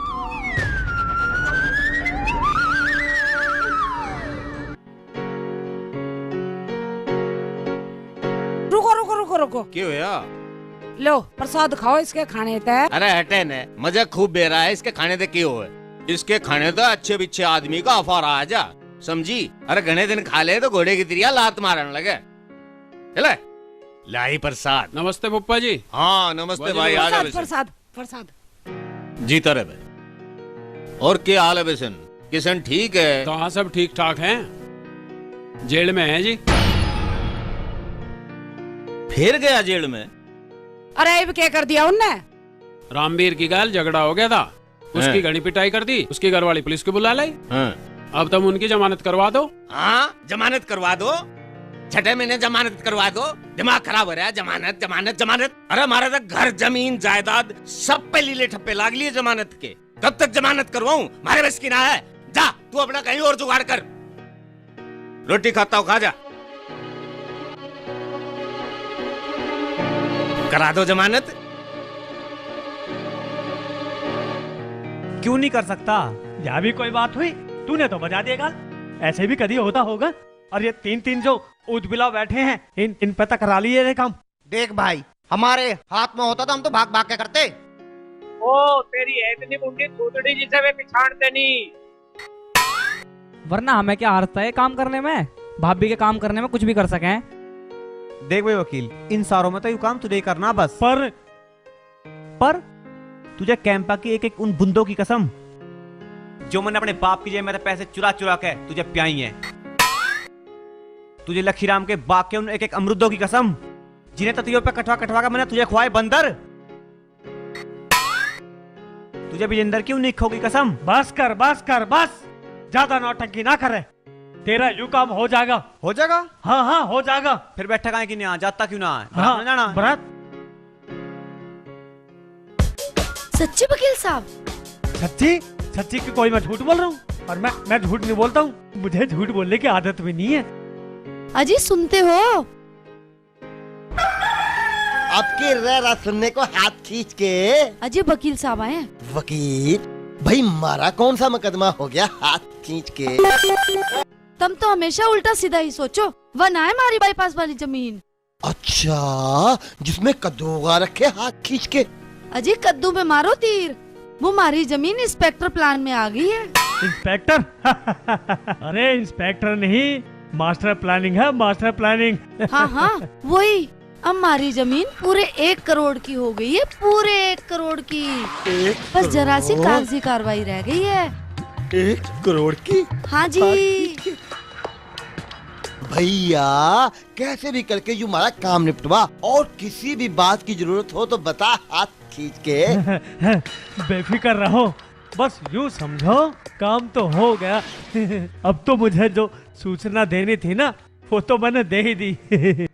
रुको रुको रुको रुको। क्यों भैया? लो प्रसाद खाओ, इसके खाने तय। अरे हटे ने, मजा खूब बे रहा है, इसके खाने दे क्यों है? इसके खाने तो अच्छे बिच्छे आदमी का अफार आ जा, समझी? अरे घने दिन खा ले तो घोड़े की तिरिया लात मारने लगे। चले लाई प्रसाद। नमस्ते पप्पा जी। हाँ नमस्ते भाई। आ जा प्रसाद प्रसाद प्रसाद। जीता रहे भाई। और क्या हाल है बेसन? किशन ठीक है? कहाँ सब ठीक ठाक हैं? जेल में है जी। फिर गया जेल में? अरे अब क्या कर दिया उनने? रामवीर की गाल झगड़ा हो गया था, उसकी घनी पिटाई कर दी, उसकी घरवाली पुलिस को बुला लाई। अब तुम उनकी जमानत करवा दो। हाँ जमानत करवा दो, छठे महीने जमानत करवा दो। दिमाग खराब हो रहा है। जमानत जमानत जमानत। अरे हमारा तो घर जमीन जायदाद सब पे लीले ठप्पे लाग लिए जमानत के। कब तक जमानत करवाऊं? मारे बस की ना है। जा तू अपना कहीं और जुगाड़ कर। रोटी खाता हो खा जा। करा दो जमानत। क्यों नहीं कर सकता? यह भी कोई बात हुई? तूने तो बजा दिया गाल। ऐसे भी कभी होता होगा। और ये तीन जो उजबिला बैठे हैं, इन पे तक करा लिए रे काम। देख भाई, हमारे हाथ में होता तो हम तो भाग भाग के करते। ओ तेरी है इतनी मुंडी कूदड़ी जिसे वे पिछाड़ते नहीं। वरना हमें क्या हारता है काम करने में? भाभी के काम करने में कुछ भी कर सके। देख भाई वकील, इन सारों में तो यू काम तुझे करना बस। पर तुझे कैंपा की एक एक उन बुंदों की कसम जो मैंने अपने बाप की जेब में पैसे चुरा चुरा के तुझे प्याई है। तुझे लखीराम के बाग के उन एक एक अमरुदों की कसम जिन्हें ततियों पे कटवा कटवा कर मैंने तुझे खुआए बंदर। तुझे विजेंदर की उन निखों की कसम। बस कर बस, ज्यादा नौटंकी ना करे। तेरा यूं काम हो जाएगा। हो जाएगा? हाँ हाँ हो जाएगा। फिर बैठा कहाँ कि नहीं, जाता क्यों ना? हाँ, जाना बारात। सच्ची वकील साहब? सच्ची सच्ची की कोई मैं झूठ बोल रहा हूँ? और मैं झूठ नहीं बोलता हूँ, मुझे झूठ बोलने की आदत भी नहीं है। अजी सुनते हो? आपके रह सुनने को हाथ खींच के। अजी वकील साहब आए हैं। वकील भाई, मारा कौन सा मुकदमा हो गया हाथ खींच के? तुम तो हमेशा उल्टा सीधा ही सोचो। वह ना है हमारी बाईपास वाली जमीन। अच्छा, जिसमें कद्दू उगा रखे हाथ खींच के। अजी कद्दू में मारो तीर, वो हमारी जमीन इंस्पेक्टर प्लान में आ गई है। इंस्पेक्टर? अरे इंस्पेक्टर नहीं, मास्टर प्लानिंग है, मास्टर प्लानिंग। हाँ हाँ वही। अब हमारी जमीन पूरे 1 करोड़ की हो गई है, पूरे 1 करोड़ की। बस जरा सी कागजी कार्रवाई रह गई है। 1 करोड़ की? हाँ जी। भैया कैसे भी करके यू हमारा काम निपटवा, और किसी भी बात की जरूरत हो तो बता हाथ खींच के। बेफिक्र रहो, बस यूँ समझो काम तो हो गया। अब तो मुझे जो सूचना देनी थी ना, वो तो मैंने दे ही दी।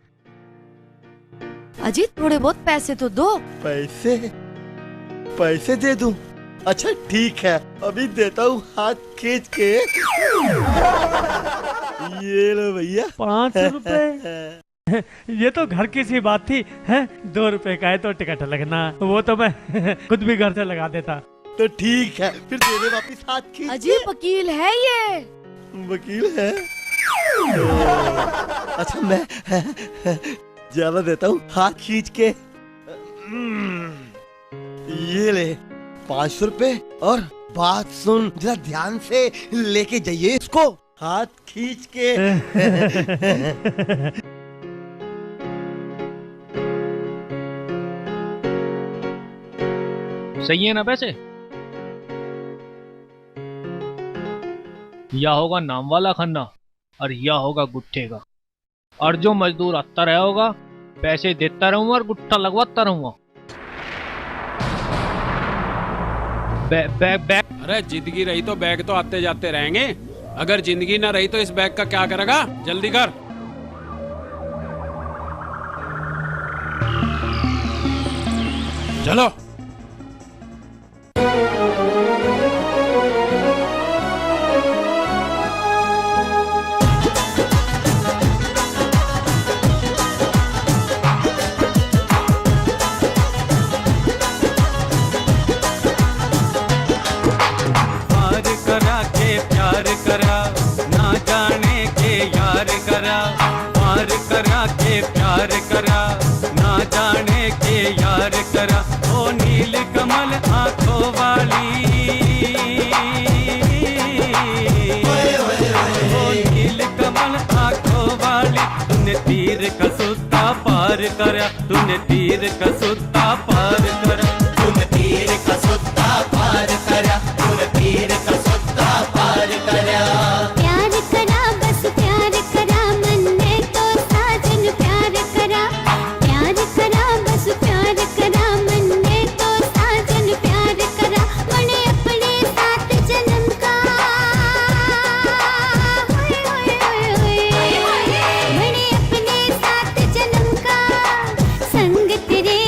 अजी थोड़े बहुत पैसे तो दो। पैसे? पैसे दे दूं? अच्छा ठीक है, अभी देता हूँ हाथ खींच के। ये लो भैया 5 रुपए। ये तो घर की सी बात थी, है 2 रुपए का है तो टिकट लगना, वो तो मैं खुद भी घर से लगा देता। तो ठीक है, फिर दे दे वापिस हाथ खींच। अजी वकील है ये। वकील है? अच्छा मैं ज्यादा देता हूँ हाथ खींच के। ये ले 500 रुपए, और बात सुन जरा ध्यान से, लेके जाइए इसको हाथ खींच के। सही है ना पैसे? या होगा नाम वाला खन्ना और या होगा गुट्ठे का, और जो मजदूर आता रहा होगा पैसे देता रहूंगा और गुट्ठा लगवाता रहूंगा। बैग। अरे जिंदगी रही तो बैग तो आते जाते रहेंगे, अगर जिंदगी ना रही तो इस बैग का क्या करेगा? जल्दी कर। चलो। प्यार करा ना जाने के यार करा, ओ नील कमल आंखों वाली, ओ नील कमल आंखों वाली, तूने तीर का सुत्ता पार करा, तूने तीर का सुत्ता पार करा, तूने तीर का सुत्ता पार करा, तूने तीर का सुत्ता पार करा। प्यार करा बस प्यार करा, मन ने तो साजन प्यार करा, प्यार करा बस प्यार करा, मन ने तो साजन प्यार करा, बने अपने साथ जन्म का, बने अपने साथ जन्म का, संग तेरे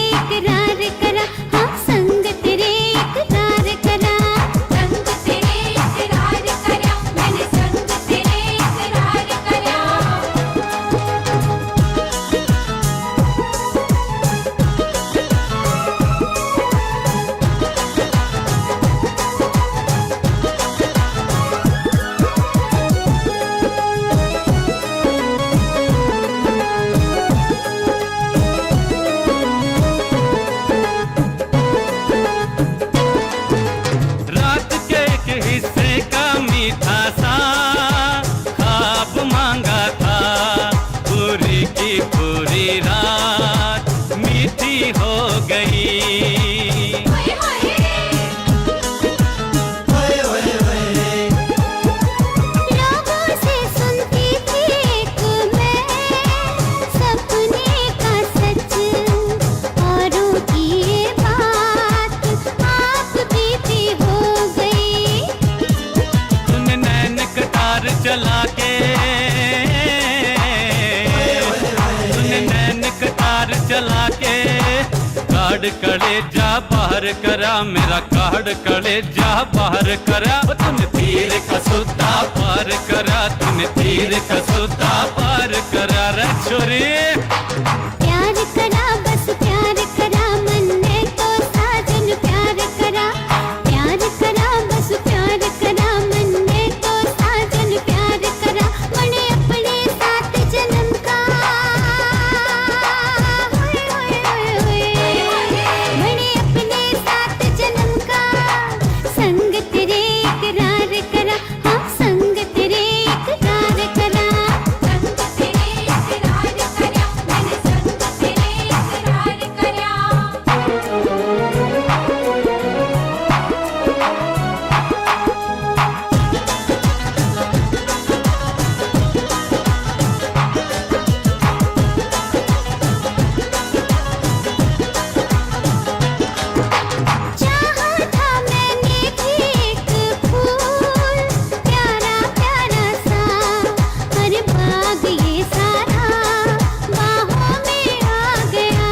कार्ड कलेजा बाहर करा, मेरा कार्ड कलेजा बाहर करा। तूने तीर का सूता पार करा, तूने तीर का सूता पार करा रे छोरी। प्यार करा बस प्यार करा, मन ने तो साजन प्यार करा। प्यार करा बस प्यार करा, मन ने तो साजन प्यार करा। मने अपने साथ जन्म का, मने अपने साथ जन्म का संग तेरे इकरार करा। हाँ संग तेरे इकरार करा, संग तेरे इकरार करा, मैंने संग तेरे इकरार करा। चाहा था मैंने भी एक फूल प्यारा प्यारा सा, हर बाग ये सारा बाहों में आ गया।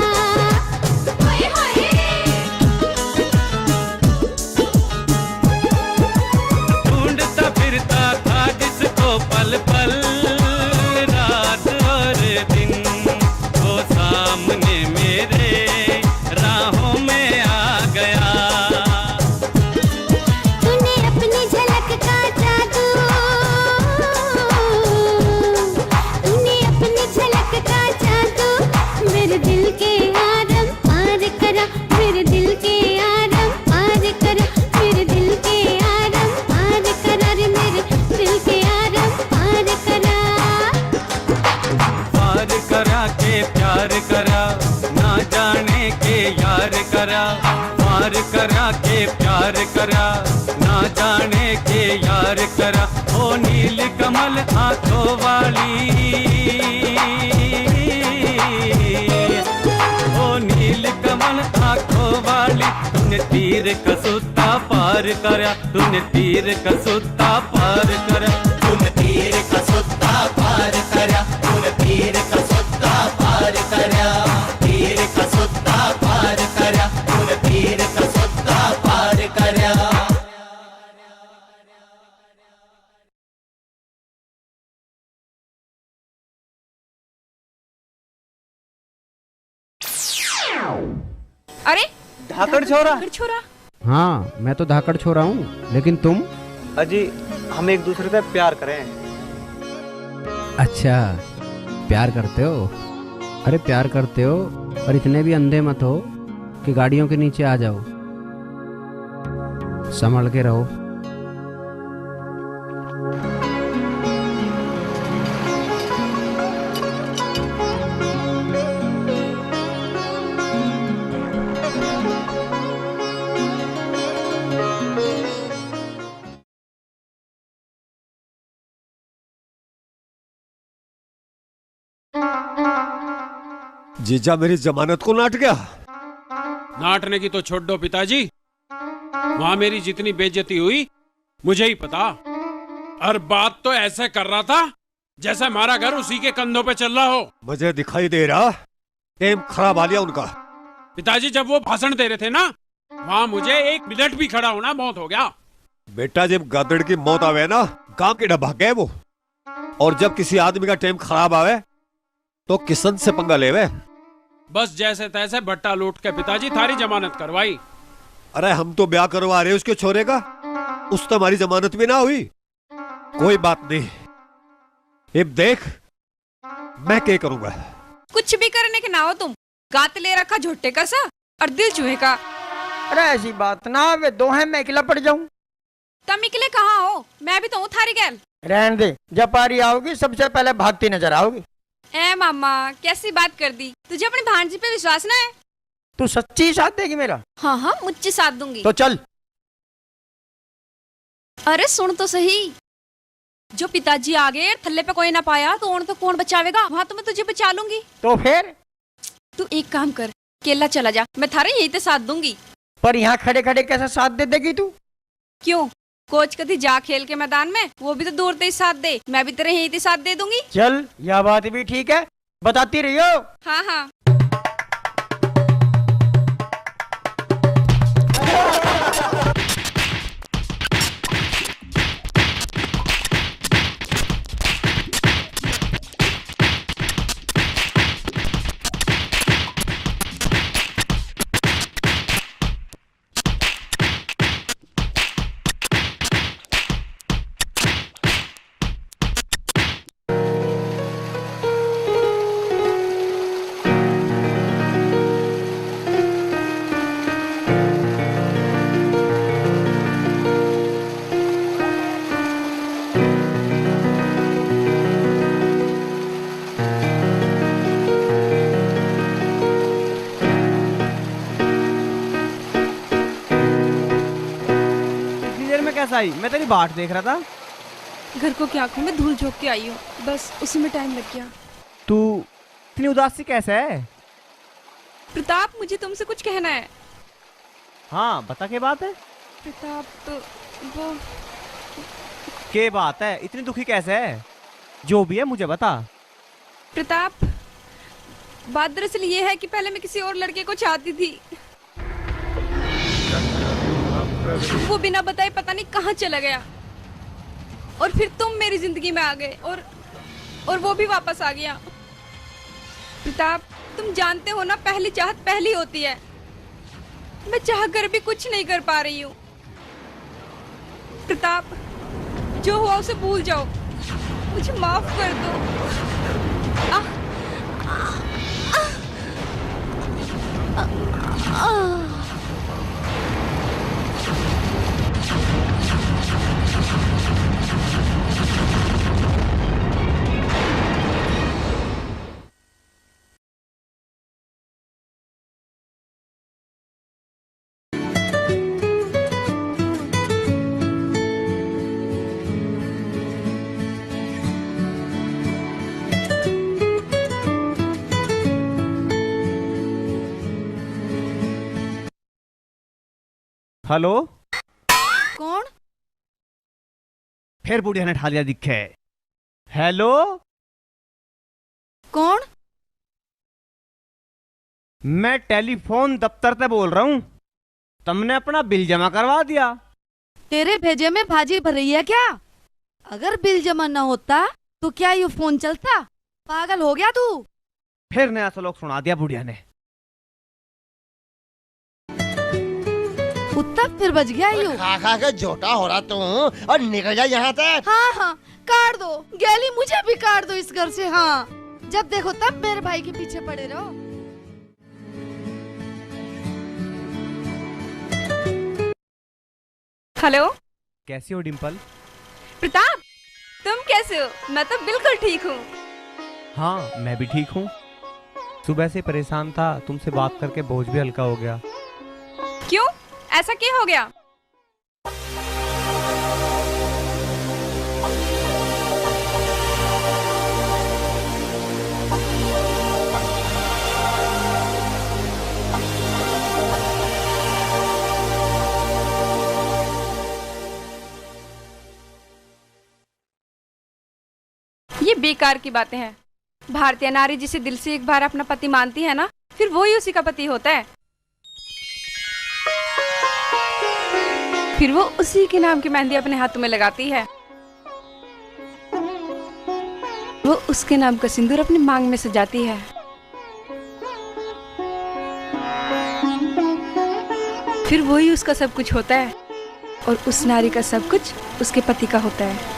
होए ढूंढता फिरता था जिसको पल पल, रात और दिन वो सामने मेरे राहों में आ गया। तूने अपनी झलक का जादू, तूने अपनी झलक का जादू मेरे दिल के आरम पार करा, मेरे दिल के आरम पार करा, मेरे दिल के आरम पार करा रे, मेरे दिल के आरम पार करा। पार करा के प्यार करा, ना जाने के यार करा। पार करा के प्यार करा, ना जाने के यार करा। ओ नील कमल आंखों वाली, ओ नील कमल आंखों वाली। तूने तीर का सूता पार करा, तूने तीर का सूता पार करा, तूने तीर का सूता पार करा, तूने तीर का सूता पार करा। तीर का सूता पार करा, तूने तीर का सूता पार करा। अरे धाकड़ छोरा। धाकड़ छोरा। हाँ मैं तो धाकड़ छोरा हूँ, लेकिन तुम? अजी हम एक दूसरे से प्यार करें। अच्छा प्यार करते हो? अरे प्यार करते हो और इतने भी अंधे मत हो कि गाड़ियों के नीचे आ जाओ। संभल के रहो। जीजा मेरी जमानत को नाट गया। नाटने की तो छोड़ दो पिताजी, वहां मेरी जितनी बेइज्जती हुई मुझे ही पता। और बात तो ऐसे कर रहा था जैसे हमारा घर उसी के कंधों पे चल रहा हो। मुझे दिखाई दे रहा टेम खराब आ गया उनका। पिताजी जब वो भाषण दे रहे थे ना, वहां मुझे एक मिनट भी खड़ा होना मौत हो गया। बेटा जब गदड़ की मौत आवे ना, गांव के डब्बा गए वो। और जब किसी आदमी का टेम खराब आवे तो किसन से पंगा लेवे। बस जैसे तैसे भट्टा लूट के पिताजी थारी जमानत करवाई। अरे हम तो ब्याह करवा रहे उसके छोरे का, उस तो हमारी जमानत भी ना हुई। कोई बात नहीं, अब देख मैं क्या करूंगा। कुछ भी करने के ना हो तुम, गात ले रखा झोटे का सा और दिल चूहे का। अरे ऐसी बात ना, वे दो हैं मैं अकेला पड़ जाऊं। तुम निकले कहाँ हो? मैं भी तो हूँ थारी गैल। रहने दे, जब पारी आओगी सबसे पहले भागती नजर आओगी। ए मामा कैसी बात कर दी, तुझे अपनी भांजी पे विश्वास ना है? तू सच्ची साथ देगी मेरा? हाँ हाँ मुझसे साथ दूंगी। तो चल। अरे सुन तो सही, जो पिताजी आ गए थल्ले पे कोई ना पाया तो उन तो कौन बचावेगा? वहाँ तो मैं तुझे बचा लूंगी। तो फिर तू एक काम कर, केला चला जा, मैं थारे यही ते साथ दूंगी। पर यहाँ खड़े खड़े कैसा साथ दे देगी तू? क्यों, कोच कभी जा खेल के मैदान में, वो भी तो दूर ते ही साथ दे, मैं भी तेरे यही ते साथ दे दूंगी। चल यह बात भी ठीक है, बताती रहियो। हाँ हाँ। आई? मैं तेरी बाट देख रहा था। घर को क्या आंखों में धूल झोंक के आई हूँ, बस उसी में टाइम लग गया। तू इतनी उदास सी कैसे है? प्रताप, मुझे तुमसे कुछ कहना है। हाँ बता, क्या बात है? प्रताप, तो वो क्या बात है? इतनी दुखी कैसे है? जो भी है मुझे बता। प्रताप, बात दरअसल ये है कि पहले मैं किसी और लड़के को चाहती थी। वो बिना बताए पता नहीं कहाँ चला गया, और फिर तुम मेरी जिंदगी में आ गए, और वो भी वापस आ गया। प्रताप, तुम जानते हो ना, पहली चाहत पहली होती है। मैं चाह कर भी कुछ नहीं कर पा रही हूँ। प्रताप, जो हुआ उसे भूल जाओ, मुझे माफ कर दो। हेलो, कौन? फिर बुढ़िया ने ठा लिया दिखे। हेलो, कौन? मैं टेलीफोन दफ्तर से बोल रहा हूँ। तुमने अपना बिल जमा करवा दिया? तेरे भेजे में भाजी भर रही है क्या? अगर बिल जमा न होता तो क्या ये फोन चलता? पागल हो गया तू? फिर नया सलोक सुना दिया बुढ़िया ने। कुत्ता फिर बच गया यू। खा खा के झोटा हो रहा तू, और निकल जा यहाँ से। हाँ हाँ, काट दो गैली, मुझे भी काट दो इस घर से। हाँ, जब देखो तब मेरे भाई के पीछे पड़े रहो। हेलो, कैसी हो डिम्पल? प्रताप, तुम कैसे हो? मैं तो बिल्कुल ठीक हूँ। हाँ मैं भी ठीक हूँ। सुबह से परेशान था, तुमसे बात करके बोझ भी हल्का हो गया। क्यों, ऐसा क्या हो गया? ये बेकार की बातें हैं। भारतीय नारी जिसे दिल से एक बार अपना पति मानती है ना, फिर वो ही उसी का पति होता है। फिर वो उसी के नाम की मेहंदी अपने हाथों में लगाती है। वो उसके नाम का सिंदूर अपनी मांग में सजाती है। फिर वो ही उसका सब कुछ होता है, और उस नारी का सब कुछ उसके पति का होता है।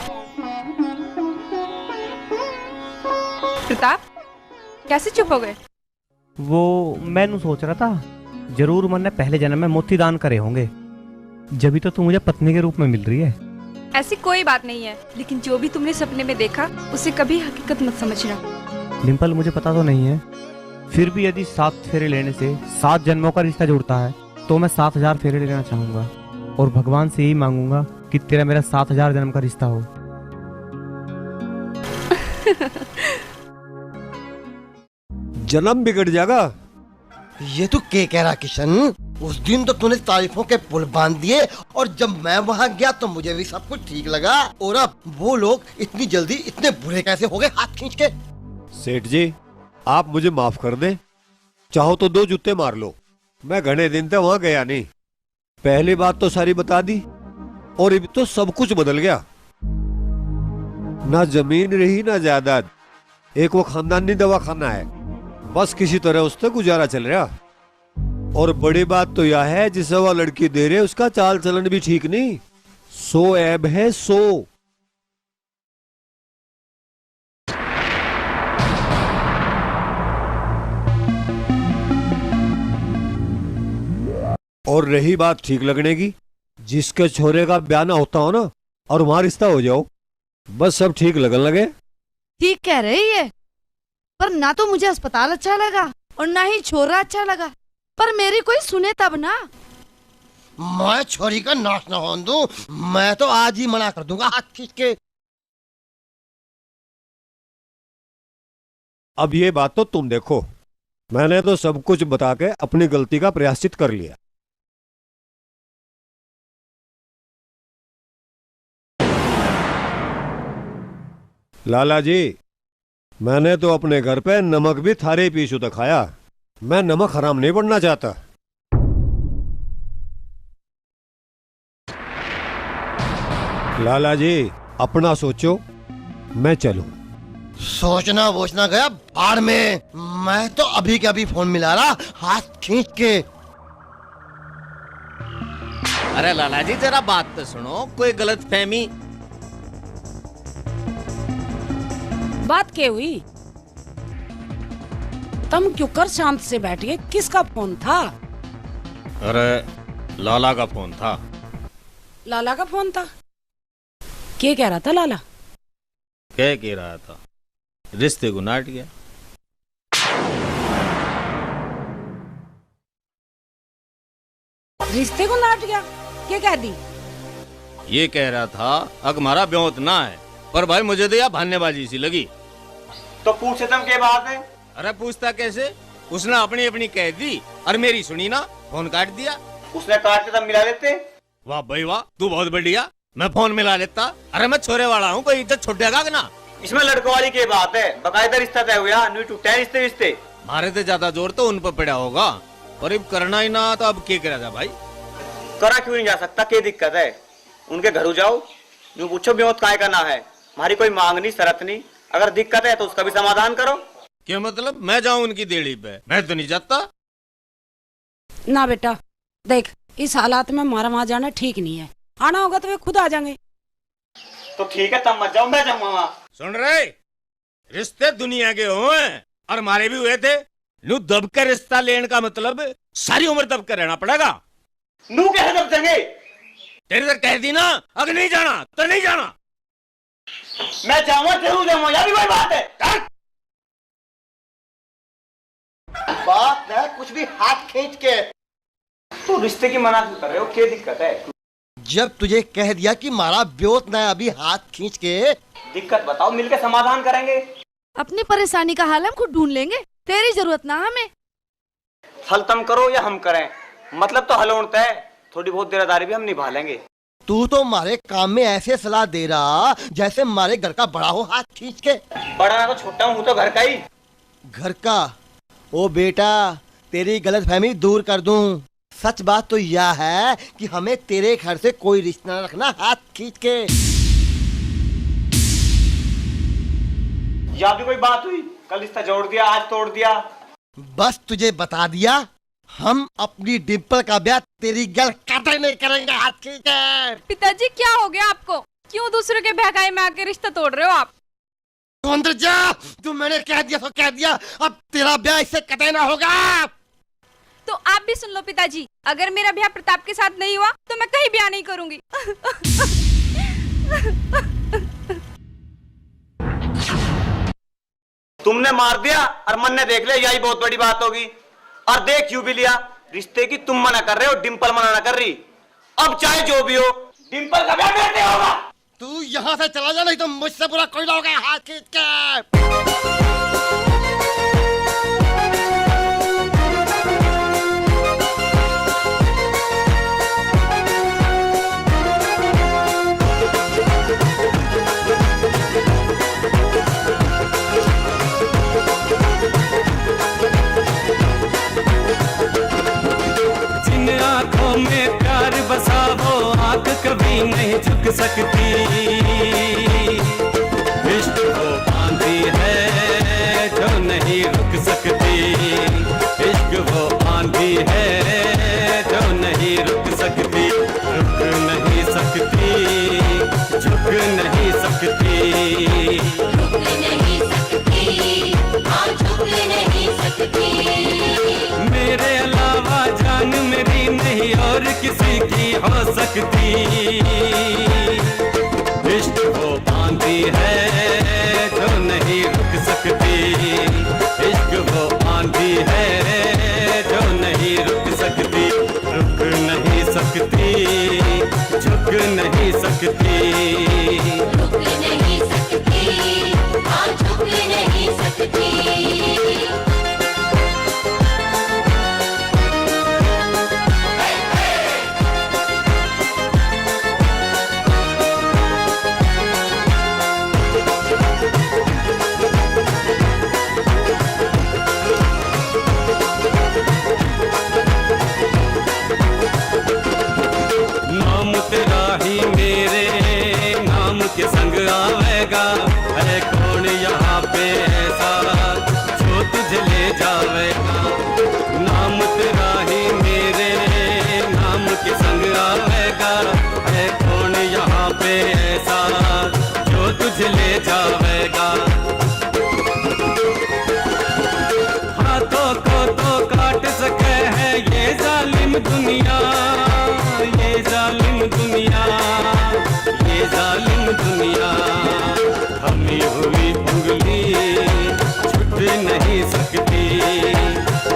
प्रताप, कैसे चुप हो गए? वो मैंने सोच रहा था, जरूर मन ने पहले जन्म में मोती दान करे होंगे, जब तो तू मुझे पत्नी के रूप में मिल रही है। ऐसी कोई बात नहीं है, लेकिन जो भी तुमने सपने में देखा उसे कभी हकीकत मत समझना। डिम्पल, मुझे पता तो नहीं है, फिर भी यदि 7 फेरे लेने से 7 जन्मों का रिश्ता जुड़ता है तो मैं 7000 फेरे लेना चाहूंगा, और भगवान से यही मांगूंगा कि तेरा मेरा 7000 जन्म का रिश्ता हो। जन्म बिगड़ जाएगा। ये तू क्या कह रहा किशन? उस दिन तो तूने तारीफों के पुल बांध दिए, और जब मैं वहाँ गया तो मुझे भी सब कुछ ठीक लगा, और अब वो लोग इतनी जल्दी इतने बुरे कैसे हो गए हाथ खींच के? सेठ जी, आप मुझे माफ कर दें, चाहो तो 2 जूते मार लो। मैं घने दिन तक वहाँ गया नहीं। पहली बात तो सारी बता दी, और अब तो सब कुछ बदल गया। ना जमीन रही ना जायदाद, एक वो खानदानी दवाखाना है, बस किसी तरह उससे गुजारा चल रहा। और बड़ी बात तो यह है, जिसे वह लड़की दे रहे उसका चाल चलन भी ठीक नहीं। 100 ऐब है 100। और रही बात ठीक लगने की, जिसके छोरे का ब्याह ना होता हो ना, और वहां रिश्ता हो जाओ, बस सब ठीक लगन लगे। ठीक कह रही है, पर ना तो मुझे अस्पताल अच्छा लगा और ना ही छोरा अच्छा लगा, पर मेरी कोई सुने तब ना। मैं छोरी का नाश न होने दूं। मैं तो आज ही मना कर दूंगा हाथ खींच के। अब ये बात तो तुम देखो, मैंने तो सब कुछ बता के अपनी गलती का प्रायश्चित कर लिया। लाला जी, मैंने तो अपने घर पे नमक भी थारे पीछू तक खाया। मैं नमक हराम नहीं पड़ना चाहता। लाला जी, अपना सोचो, मैं चलूं। सोचना वोचना गया भाड़ में। मैं तो अभी के अभी फोन मिला रहा हाथ खींच के। अरे लाला जी जरा बात तो सुनो, कोई गलत फहमी। बात क्या हुई? तुम क्यों कर शांत से बैठिए? किसका फोन था? अरे लाला का फोन था। लाला का फोन था? क्या कह रहा था लाला? कह रहा था रिश्ते को नाट गया। रिश्ते को नाट गया? क्या कह दी? ये कह रहा था अग हमारा ब्योत ना है, पर भाई मुझे तो यह भान्यबाजी सी लगी। तो पूछे तुम क्या बात है? अरे पूछता कैसे, उसने अपनी अपनी कह दी और मेरी सुनी ना, फोन काट दिया। उसने काट के तब मिला लेते। वाह भाई वाह, तू बहुत बढ़िया, मैं फोन मिला लेता। अरे मैं छोरे वाला हूँ, कोई इज्जत छुटेगा ना। इसमें लड़कों वाली की बात है, बकायदा रिश्ता तय हुआ, नहीं टूटे रिश्ते। मारे तो ज्यादा जोर तो उन पर पड़ा होगा, और अब करना ही ना तो अब क्या करा था भाई? करा क्यों नहीं जा सकता? क्या दिक्कत है? उनके घर जाओ, यूं पूछो ब्योत काय करना है, हमारी कोई मांग नहीं शरत नहीं। अगर दिक्कत है तो उसका भी समाधान करो। क्या मतलब मैं जाऊं उनकी देड़ी पे? मैं तो नहीं जाता। ना बेटा देख, इस हालात में हमारा वहां जाना ठीक नहीं है। आना होगा तो वे खुद आ जाएंगे। तो ठीक है, तब मत जाओ, मैं जाऊंगा वहां। सुन रहे, रिश्ते दुनिया के हुए और हमारे भी हुए थे। नू दब कर रिश्ता लेने का मतलब सारी उम्र दब कर रहना पड़ेगा। नू कैसे दब जाएंगे? तेरे तो कह दी ना, अगर नहीं जाना तो नहीं जाना। मैं जाऊंगा, जरूर जाऊंगा, यह भी कोई बात है। बात है कुछ भी हाथ खींच के। तू रिश्ते की मना क्यों कर रहे हो? क्या दिक्कत है? जब तुझे कह दिया कि मारा ब्योत ना अभी हाथ खींच के। दिक्कत बताओ, मिलकर समाधान करेंगे। अपनी परेशानी का हाल हम खुद ढूंढ लेंगे, तेरी जरूरत ना हमें। हल तुम करो या हम करें, मतलब तो हल होता है। थोड़ी बहुत देरादारी भी हम निभा लेंगे। तू तो हमारे काम में ऐसे सलाह दे रहा जैसे हमारे घर का बड़ा हो हाथ खींच के। बड़ा ना तो छोटा हूँ तो घर का ही। घर का? ओ बेटा, तेरी गलतफहमी दूर कर दूं। सच बात तो यह है कि हमें तेरे घर से कोई रिश्ता न रखना हाथ खींच के। या भी कोई बात हुई? कल रिश्ता जोड़ दिया, आज तोड़ दिया। बस तुझे बता दिया, हम अपनी डिम्पल का ब्याह तेरी गल कतई नहीं करेंगे हाथ खींच के। पिताजी क्या हो गया आपको? क्यों दूसरे के बहकाए में आके रिश्ता तोड़ रहे हो आप? अंदर जा, तू मैंने कह दिया तो कह दिया, अब तेरा ब्याह इससे कतई ना होगा। तो आप भी सुन लो पिताजी, अगर मेरा ब्याह प्रताप के साथ नहीं हुआ तो मैं कहीं ब्याह नहीं करूंगी। तुमने मार दिया और मन ने देख लिया, यही बहुत बड़ी बात होगी। और देख क्यों भी लिया, रिश्ते की तुम मना कर रहे हो, डिम्पल मना ना कर रही। अब चाहे जो भी हो, डिम्पल का ब्याह मेरे होगा। तू यहाँ से चला जा, नहीं तो मुझसे बुरा कोई ना होगा हाथ खींच के। जिन आंखों में प्यार बसा वो आंख कभी नहीं झुक सकती। इश्क वो बांधी है जो नहीं रुक सकती। इश्क वो आंधी है जो नहीं रुक सकती। रुक नहीं सकती, झुक नहीं सकती। रुक नहीं सकती, हाँ झुक नहीं सकती। मेरे अलावा जान मेरी नहीं और किसी की हो सकती। इश्क वो बांधी है जो नहीं रुक सकती। इश्क वो बांधी है जो नहीं रुक सकती। रुक नहीं सकती। मुझे ले जावेगा। हाथों को तो काट सके है ये जालिम दुनिया, ये जालिम दुनिया, ये जालिम दुनिया। थमी हुई उंगली छूट नहीं सकती,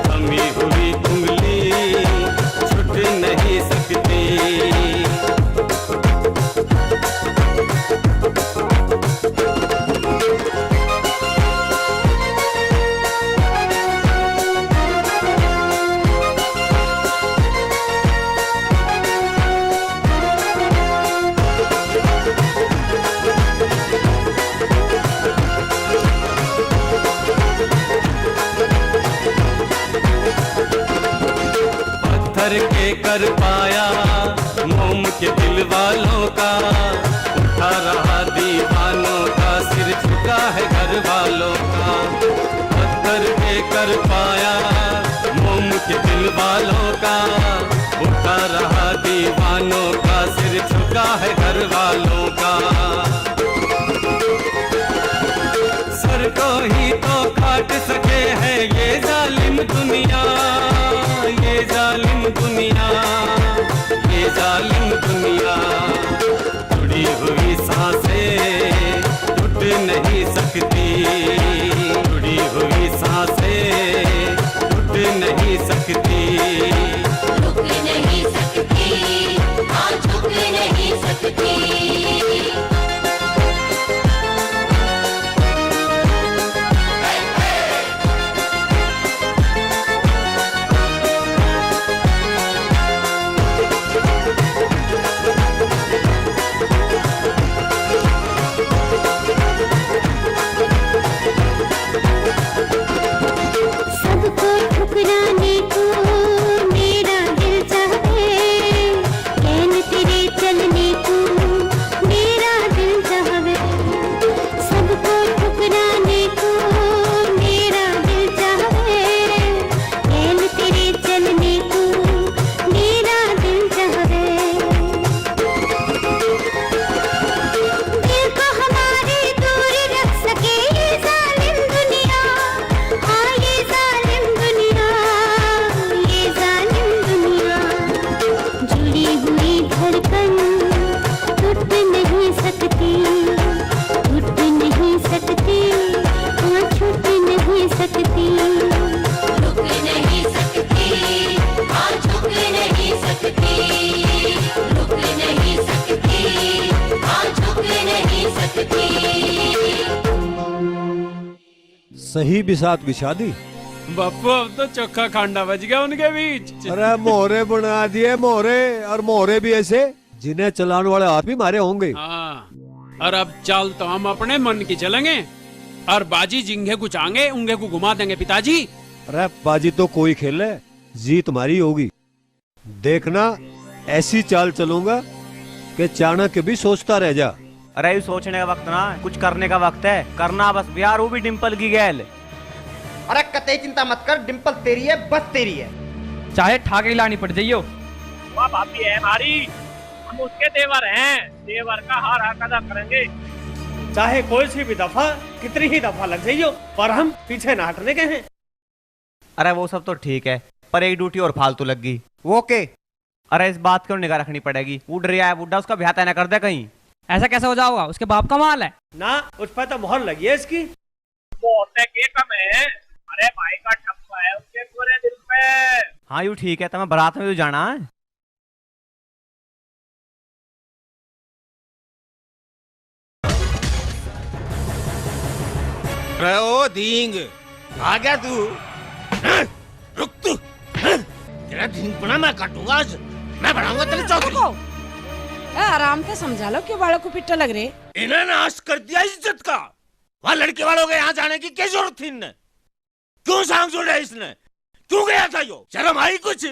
थमी हुई उंगली छूट नहीं सकती। पत्थर के कर पाया मोम के दिल वालों का, उठा रहा दीवानों का, सिर झुका है घर वालों का। पत्थर के कर पाया मोम के दिल वालों का, उठा रहा दीवानों का, सिर झुका है घर वालों का। सर को ही तो काट सके है ये जालिम दुनिया, ये जालिम दुनिया, ये जालिम दुनिया। जुड़ी हुई सांसें टूट नहीं सकती, जुड़ी हुई सांसें टूट नहीं सकती। रुक नहीं सकती, हाँ झुक नहीं सकती। सबको ठुकराने को मेरा दिल चाहे, कहन तेरे चलने को मेरा दिल चाहे। सबको ठुकराने को मेरा दिल चाहे, कहन तेरे चलने को मेरा दिल चाहे। दिल को हमारे दूर रख सके ये जालिम दुनिया, हाँ ये जालिम दुनिया, ये जालिम दुनिया। जुड़ी हुई धड़कन टूट नहीं सकती, टूट नहीं सकती, हाँ छूट नहीं सकती। रुक नहीं सकती, हाँ झुक नहीं सकती। रुक नहीं सकती, हाँ झुक नहीं सकती। सही बिसात बिछा दी। बापू अब तो चोखा खांडा बज गया उनके बीच। अरे मोहरे बना दिए मोहरे, और मोहरे भी ऐसे जिन्हें चलाने वाले आदमी मारे होंगे। हाँ, और अब चल तो हम अपने मन की चलेंगे, और बाजी जिंगे कुछ आएंगे उंगे को घुमा देंगे पिताजी। अरे बाजी तो कोई खेले, जीत तुम्हारी होगी। देखना ऐसी चाल चलूंगा कि चाणक्य भी सोचता रह जा। अरे ये सोचने का वक्त ना, कुछ करने का वक्त है। करना बस बिहार, वो भी डिम्पल की गैल। अरे कतई चिंता मत कर, डिम्पल तेरी है, बस तेरी है। चाहे ठाकरी लानी पड़ जाइयो। वह भाभी है हमारी, हम उसके देवर हैं, देवर का हर हक अदा करेंगे। चाहे कोई सी भी दफा, कितनी ही दफा लग जाइयो, पर हम पीछे न हटने के हैं। अरे वो सब तो ठीक है, पर एक ड्यूटी और फालतू लग गई। वो के? अरे इस बात की निगाह रखनी पड़ेगी। उड़ रहा है बुड्ढा, उसका ब्याह तय न कर दे कहीं। ऐसा कैसे हो जाओगा? उसके बाप का माल है ना, उस पर तो मोहर लगी है इसकी। बोलते के कम है, अरे भाई का ठप्पा है उसके पूरे दिल पे। हाँ यूँ ठीक है, तुम्हें बारात में भी जाना है। ओ धींग, आ गया तू? रुक तू, तेरा धींगपना मैं काटूंगा आज। मैं बढ़ाऊंगा तेरे चौधरी। आराम से समझा लो, क्यों बालों को पिट्टा लग रहे? इन्हें नाश कर दिया इज्जत का। वहाँ लड़के वालों के यहाँ जाने की क्या जरूरत थी इन्हें? क्यों सांग जोड़ा इसने? क्यों गया था यो? शर्म आई कुछ?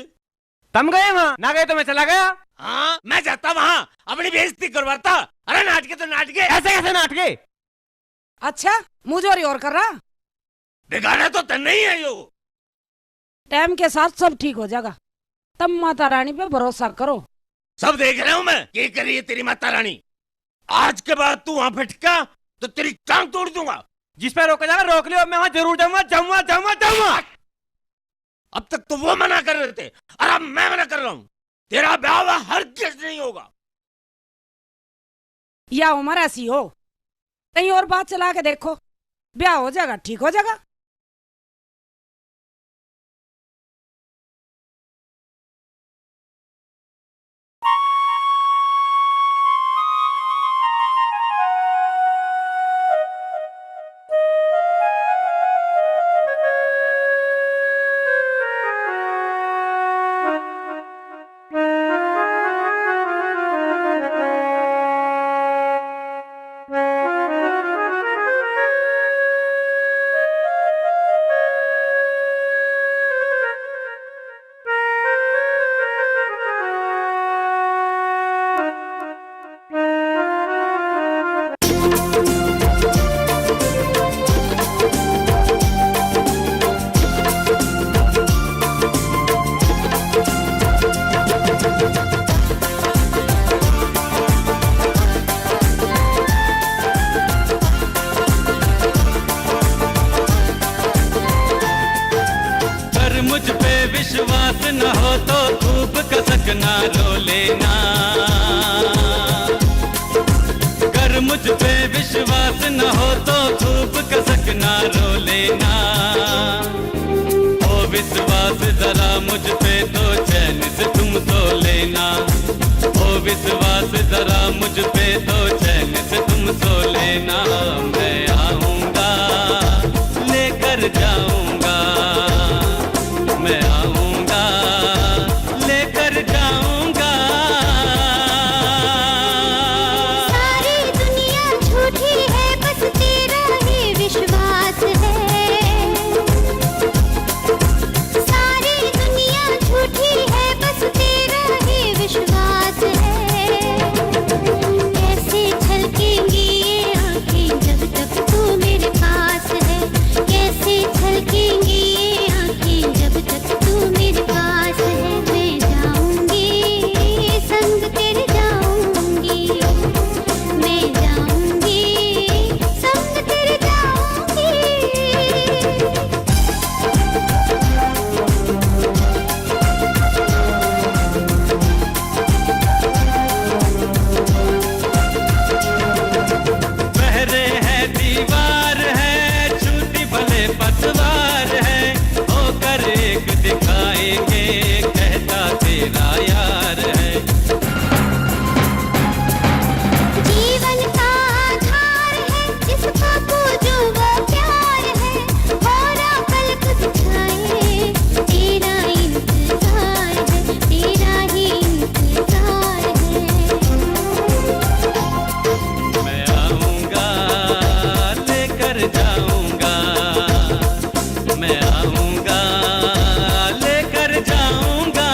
तुम गए वहाँ? ना गए तो मैं चला गया। हाँ, मैं जाता वहाँ, अपनी बेइज्जती करवाता। अरे नाटके तो नाटके। ऐसे कैसे नाटके? अच्छा, मुझे और कर रहा। बिगाड़ा तो तन नहीं है यो। टाइम के साथ सब ठीक हो जाएगा, तब माता रानी पे भरोसा करो। सब देख रहा हूँ मैं, क्या कर रही है तेरी माता रानी। आज के बाद तू वहाँ भटका तो तेरी टांग तोड़ दूंगा। जिस पे रोका जाएगा रोक लियो, मैं वहां जरूर जाऊंगा जाऊंगा जाऊंगा जाऊंगा। अब तक तो वो मना कर रहे थे और अब मैं मना कर रहा हूं। तेरा ब्याह हरगिज़ नहीं होगा। या उम्र ऐसी हो, कहीं और बात चला के देखो, ब्याह हो जाएगा, ठीक हो जाएगा। विश्वास न हो तो खूब कसकना रो लेना। कर मुझ पे विश्वास न हो तो खूब कसकना रो लेना। ओ विश्वास जरा मुझ पे तो चैन से तुम सो लेना। ओ विश्वास जरा मुझ पे तो चैन से तुम सो लेना। मैं आऊंगा लेकर जाऊंगा, मैं आऊंगा लेकर जाऊंगा। सारी दुनिया झूठी है, बस तेरा ही विश्वास है। सारी दुनिया झूठी है, बस तेरा ही विश्वास है। कैसे छलकेंगी ये आंखें जब तक तू मेरे पास है। कैसे छलकेंगी ये आंखें जब तक तू मेरे पास है। मैं जाऊंगी संग तेरे जाऊंगी, मैं जाऊंगी संग तेरे जाऊंगी। पहरे है दीवार है, छूटी भले पतवार है। होकर एक दिखाएंगे कहता तेरा यार है। जीवन का आधार है, जिसको पूजो वो प्यार है। होरा पलक दिखाए तेरा इंतजार है, तेरा ही इंतजार है। मैं आऊंगा लेकर जाऊंगा, मैं आऊंगा लेकर जाऊंगा।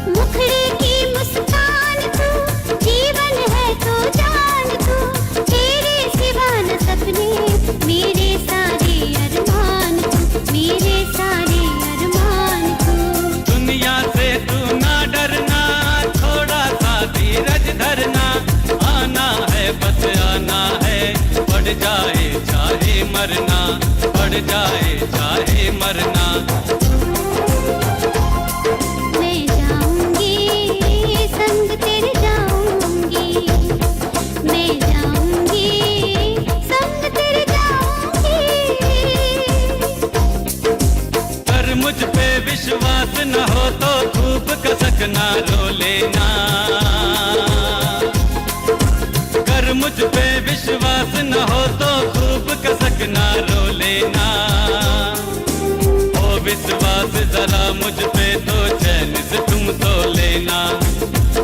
मुखड़े की मुस्कान तू, जीवन है तो जान तू। तेरे सिवा न सपने मेरे सारे अरमान तू, मेरे सारे अरमान तू। दुनिया से तू ना डरना, थोड़ा सा धीरज धरना। आना है बस आना है, पड़ जाए चाहे मरना, पड़ जाए चाहे मरना। मैं जाऊंगी संग तेरे जाऊंगी, मैं जाऊंगी संग तेरे जाऊंगी। कर मुझ पे विश्वास न हो तो खूब कसकना रो लेना। कर मुझ पे विश्वास न हो तो खूब कसकना रो लेना। ओ विश्वास जरा मुझ पे तो चैन से तुम सो लेना।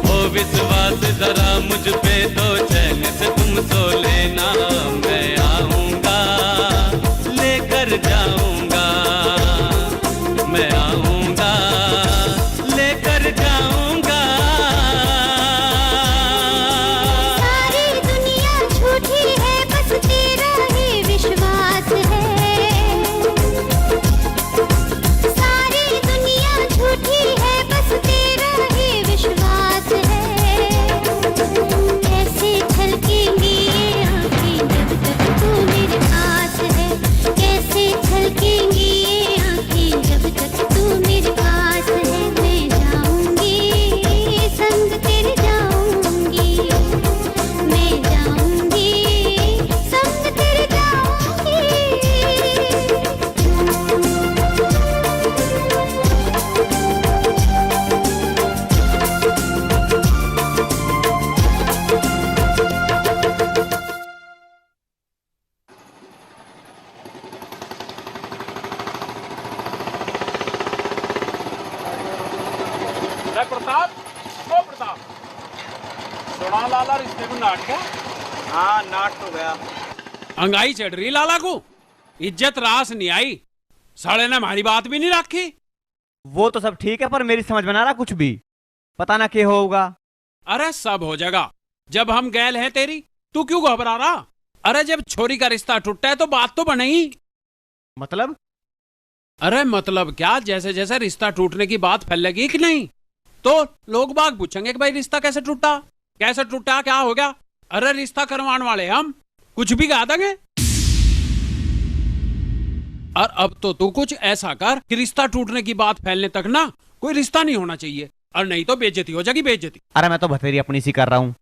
ओ विश्वास जरा मुझ पे तो चैन से तुम सो लेना। मैं आऊंगा लेकर जाऊंगा, मैं आऊंगा बड़ा लाला रिश्ते को नाट गया। हाँ नाट तो गया। अंगाई चढ़ रही लाला को, इज्जत रास नहीं आई, साले ने हमारी बात भी नहीं रखी। वो तो सब ठीक है पर मेरी समझ में ना रहा कुछ भी, पता ना क्या होगा। अरे सब हो जाएगा, जब हम गैल हैं तेरी, तू क्यों घबरा रहा? अरे जब छोरी का रिश्ता टूटा है तो बात तो बनेगी। मतलब? अरे मतलब क्या, जैसे जैसे रिश्ता टूटने की बात फैलेगी कि नहीं तो लोग बाग पूछेंगे कि भाई रिश्ता कैसे टूटा, कैसे टूटा, क्या हो गया। अरे रिश्ता करवाने वाले हम कुछ भी गा देंगे। और अब तो तू कुछ ऐसा कर कि रिश्ता टूटने की बात फैलने तक ना कोई रिश्ता नहीं होना चाहिए, और नहीं तो बेइज्जती हो जाएगी, बेइज्जती। अरे मैं तो बथेरी अपनी सी कर रहा हूँ,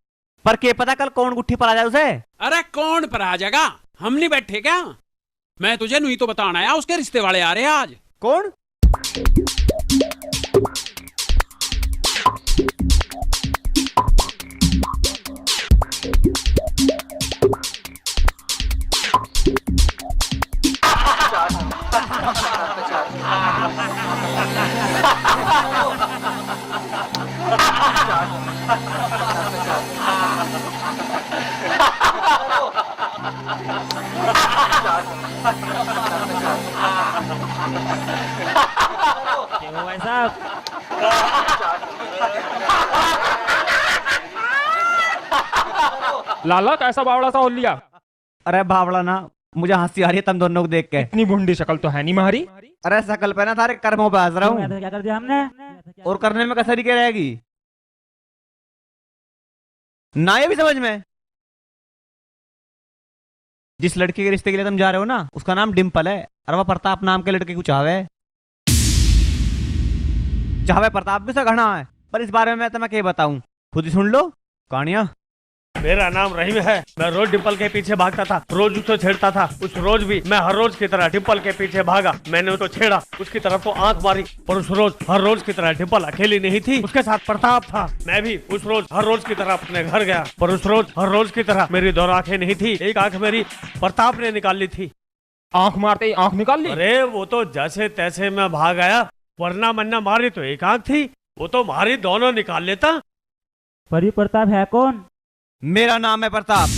पर क्या पता कल कौन गुट्ठी पर आ जाए उसे। अरे कौन पर आ जाएगा, हम नहीं बैठे क्या? मैं तुझे नहीं तो बताना है, उसके रिश्ते वाले आ रहे हैं आज। कौन? लाला कैसा बावड़ा सा हो लिया? अरे बावड़ा ना, मुझे हंसी आ रही है तुम दोनों को देख के। इतनी भुंडी शक्ल तो है नहीं हमारी। अरे शकल पे ना सारे कर्मों पे हंस रहा हूँ। क्या कर दिया हमने? और करने में कसरी क्या रहेगी ना, ये भी समझ में। जिस लड़की के रिश्ते के लिए तुम जा रहे हो ना, उसका नाम डिम्पल है, और वह प्रताप नाम के लड़के को चाहवे प्रताप भी सा घना है, पर इस बारे में मैं तुम्हें क्या बताऊं, खुद ही सुन लो कहानियां। मेरा नाम रहीम है, मैं रोज डिम्पल के पीछे भागता था, रोज उसको छेड़ता था। उस रोज भी मैं हर रोज की तरह डिम्पल के पीछे भागा, मैंने उसको छेड़ा, उसकी तरफ तो आंख मारी, पर उस रोज हर रोज की तरह डिम्पल अकेली नहीं थी, उसके साथ प्रताप था। मैं भी उस रोज हर रोज की तरह अपने घर गया, पर उस रोज हर रोज की तरह मेरी दो आंखें नहीं थी, एक आंख मेरी प्रताप ने निकाल ली थी। आंख मारते ही आंख निकाल ली? अरे वो तो जैसे तैसे मैं भाग आया, वरना मन्ना मारी तो एक आंख थी, वो तो मारी दोनों निकाल लेता। पर ये प्रताप है कौन? मेरा नाम है प्रताप।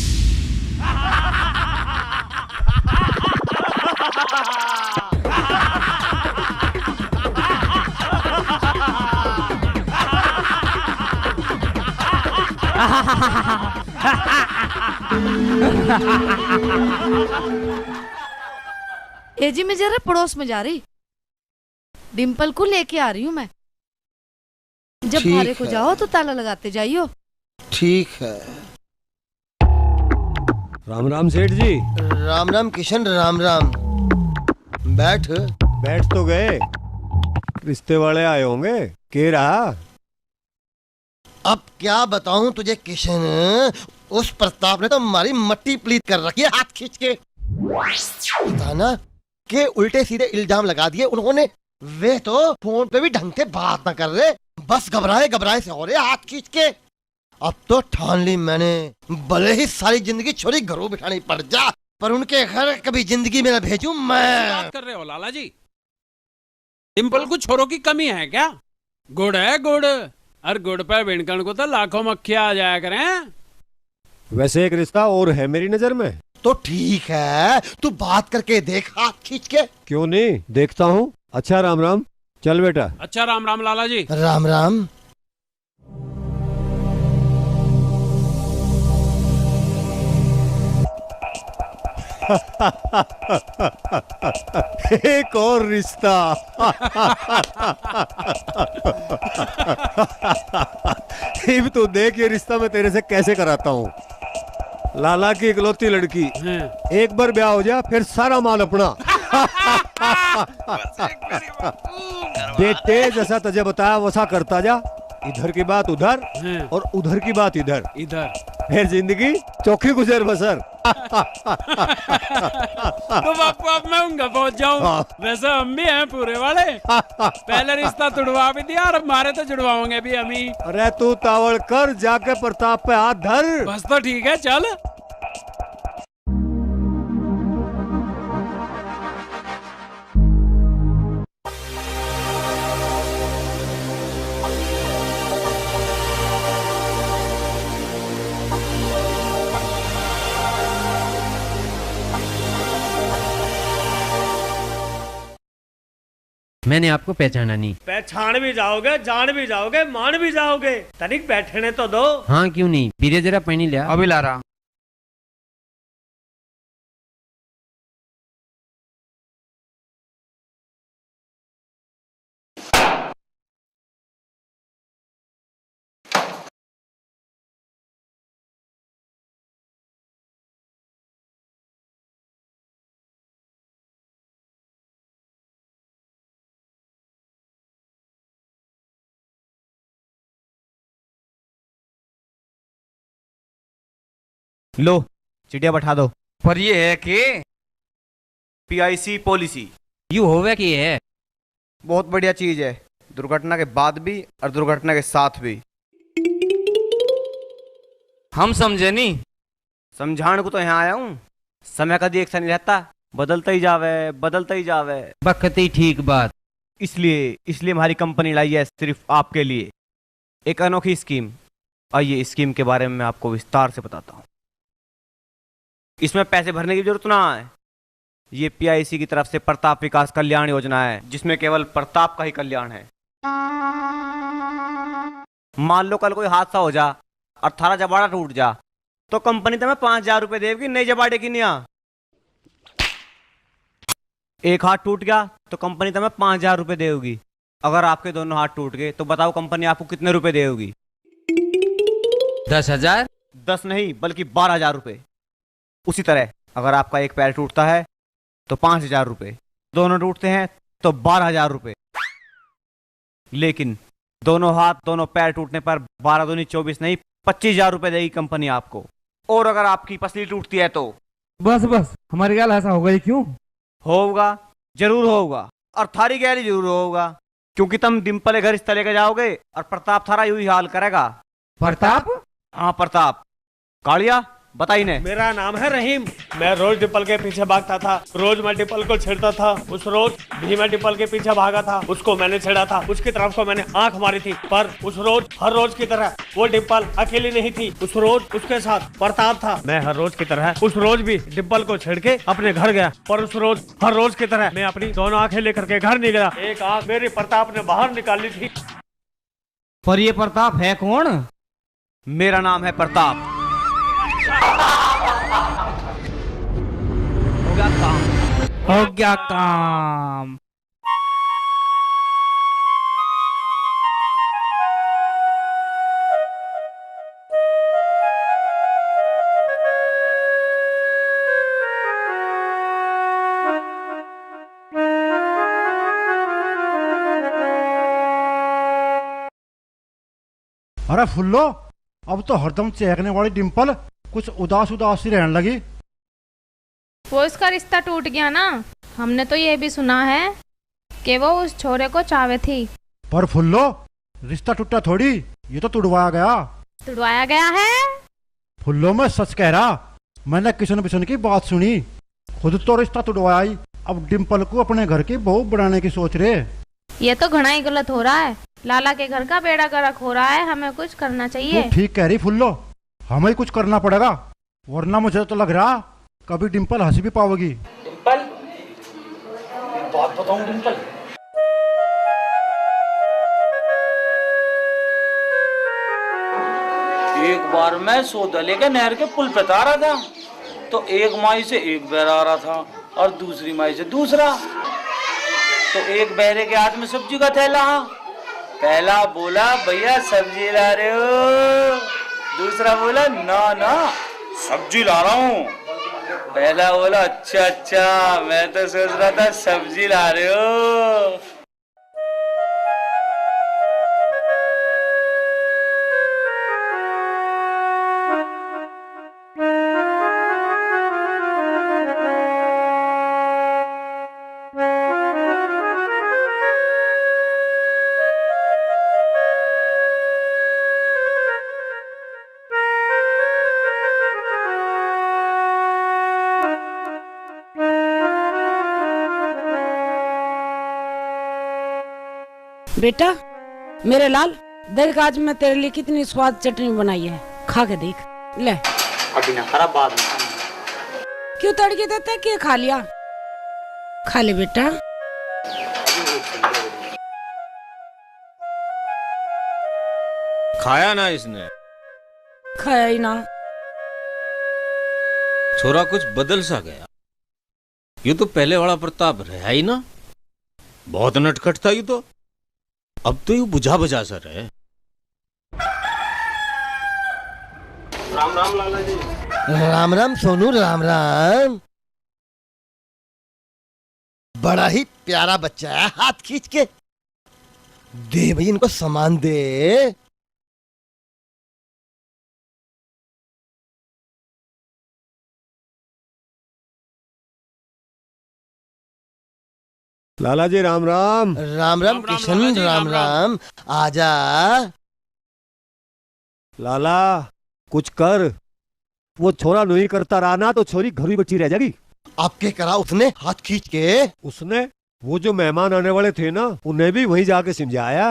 ए जी मैं जरा पड़ोस में जा रही, डिम्पल को लेके आ रही हूँ मैं। जब ठीक भारे को है। जाओ तो ताला लगाते जाइयो। ठीक है। राम राम सेठ जी। राम राम किशन, राम राम। बैठ। बैठ तो गए, रिश्ते वाले आए होंगे, के रहा? अब क्या बताऊं तुझे किशन, उस प्रताप ने तो हमारी मट्टी प्लीत कर रखी है हाथ खींच के। पता ना के उल्टे सीधे इल्जाम लगा दिए उन्होंने। वे तो फोन पे भी ढंग से बात ना कर रहे, बस घबराए घबराए से हो रहे हाथ खींच के। अब तो ठान ली मैंने, भले ही सारी जिंदगी छोरी घरों बिठानी पड़ जा, पर उनके घर कभी जिंदगी में न भेजूं मैं। बात कर रहे हो लाला जी? डिम्पल को छोरों की कमी है क्या? गुड़ है गुड़, और गुड़ पर बिनकन को तो लाखों मक्खियां आ जाया करें। वैसे एक रिश्ता और है मेरी नजर में। तो ठीक है, तू बात करके देख हाथ खींच के। क्यों नहीं, देखता हूँ। अच्छा राम राम, चल बेटा। अच्छा राम राम लाला जी। राम राम। एक और रिश्ता। अब तो देख ये रिश्ता मैं तेरे से कैसे कराता हूँ। लाला की इकलौती लड़की, एक बार ब्याह हो जाए फिर सारा माल अपना। बेटे जैसा तुझे बताया वैसा करता जा, इधर की बात उधर और उधर की बात इधर इधर, फिर जिंदगी चौखी गुजर बसर। तो बापू अब मैं उनका पहुंच जाऊं। वैसे हम भी हैं पूरे वाले, पहले रिश्ता तुड़वा भी दिया और हमारे तो जुड़वाओगे भी हम ही। अरे तू तावड़ कर, जाके प्रताप पे हाथ धर। बस तो ठीक है, चल। मैंने आपको पहचाना नहीं। पहचान भी जाओगे, जान भी जाओगे, मान भी जाओगे, तनिक बैठने तो दो। हाँ क्यों नहीं, बीरे जरा पानी लिया। अभी ला रहा। लो चिड़िया बैठा दो। पर ये है कि PIC पॉलिसी यू होवे कि है बहुत बढ़िया चीज है, दुर्घटना के बाद भी और दुर्घटना के साथ भी। हम समझे नहीं। समझाने को तो यहाँ आया हूँ। समय कभी एक सा नहीं रहता, बदलता ही जावे, बदलता ही जावे। बखत ही ठीक बात। इसलिए हमारी कंपनी लाई है सिर्फ आपके लिए एक अनोखी स्कीम। आइए इस स्कीम के बारे में मैं आपको विस्तार से बताता हूँ। इसमें पैसे भरने की जरूरत ना है। ये PIC की तरफ से प्रताप विकास कल्याण योजना है, जिसमें केवल प्रताप का ही कल्याण है। मान लो कल कोई हादसा हो जा और थारा जबाड़ा टूट जा, तो कंपनी तुम्हें 5,000 रुपए देगी नई जबाड़े की निया। एक हाथ टूट गया तो कंपनी तुम्हें 5,000 रुपए देगी। अगर आपके दोनों हाथ टूट गए तो बताओ कंपनी आपको कितने रुपए देगी? 10,000? 10 नहीं बल्कि 12,000 रुपए। उसी तरह अगर आपका एक पैर टूटता है तो 5,000 रुपए, दोनों टूटते हैं तो 12,000 रुपए। लेकिन दोनों हाथ दोनों पैर टूटने पर 12 दूनी 24 नहीं 25,000 रुपए देगी कंपनी आपको। और अगर आपकी पसली टूटती है तो बस हमारे ख्याल ऐसा होगा ही क्यों? होगा, जरूर होगा, और थारी गैरी जरूर होगा, क्योंकि तुम डिम्पल के घर इस तरह के जाओगे और प्रताप थारा यू ही हाल करेगा। प्रताप? हाँ प्रताप। कालिया बताइए ने। मेरा नाम है रहीम। मैं रोज डिम्पल के पीछे भागता था, रोज मैं डिम्पल को छेड़ता था। उस रोज भी मैं डिम्पल के पीछे भागा था, उसको मैंने छेड़ा था, उसकी तरफ को मैंने आंख मारी थी। पर उस रोज हर रोज की तरह वो डिम्पल अकेली नहीं थी, उस रोज उसके साथ प्रताप था। मैं हर रोज की तरह उस रोज भी डिम्पल को छेड़ के अपने घर गया, पर उस रोज हर रोज की तरह मैं अपनी दोनों आंखें लेकर के घर निकला। एक आंख मेरी प्रताप ने बाहर निकाली थी। पर ये प्रताप है कौन? मेरा नाम है प्रताप। हो गया काम। अरे फुल्लो, अब तो हरदम चहकने वाली डिम्पल कुछ उदास उदास सी रहने लगी। वो इसका रिश्ता टूट गया ना। हमने तो ये भी सुना है कि वो उस छोरे को चावे थी। पर फुल्लो, रिश्ता टूटा थोड़ी, ये तो तुड़वाया गया। तुड़वाया गया है? फुल्लो मैं सच कह रहा, मैंने किशन बिशन की बात सुनी, खुद तो रिश्ता तुड़वाया ही, अब डिम्पल को अपने घर की बहू बनाने की सोच रहे। ये तो घना ही गलत हो रहा है। लाला के घर का बेड़ा गर्क हो रहा है, हमें कुछ करना चाहिए। ठीक कह रही फुल्लो, हमें ही कुछ करना पड़ेगा, वरना मुझे तो लग रहा कभी डिम्पल हंस भी पाओगी। डिम्पल, बात बताऊं डिम्पल, एक बार मैं सोदले के नहर के पुल पे आ रहा था, तो एक माई से एक बैर आ रहा था और दूसरी माई से दूसरा। तो एक बहरे के हाथ में सब्जी का थैला, पहला बोला भैया सब्जी ला रहे हो, दूसरा बोला ना ना सब्जी ला रहा हूँ। पहला बोला अच्छा अच्छा, मैं तो सोच रहा था सब्जी ला रहे हो। बेटा मेरे लाल, देख आज मैं तेरे लिए कितनी स्वाद चटनी बनाई है, खा के देख। ले अभी ना खराब बात नहीं। क्यों तड़के देते कि खा लिया? खा ले बेटा। खाया ना इसने? खाया ही ना। छोरा कुछ बदल सा गया। ये तो पहले वाला प्रताप रहा ही ना। बहुत नटखट था ये तो। अब तो यू बुझा बुझा सा रहे। राम राम लाला जी। राम राम सोनू, राम राम। बड़ा ही प्यारा बच्चा है, हाथ खींच के दे भाई, इनको सामान दे। लाला जी राम राम। राम राम किशन, राम राम। आजा लाला, कुछ कर। वो छोरा नहीं करता रहा ना तो छोरी घर ही बची रह जाएगी। आपके करा उसने हाथ खींच के? उसने वो जो मेहमान आने वाले थे ना, उन्हें भी वहीं जाके समझाया।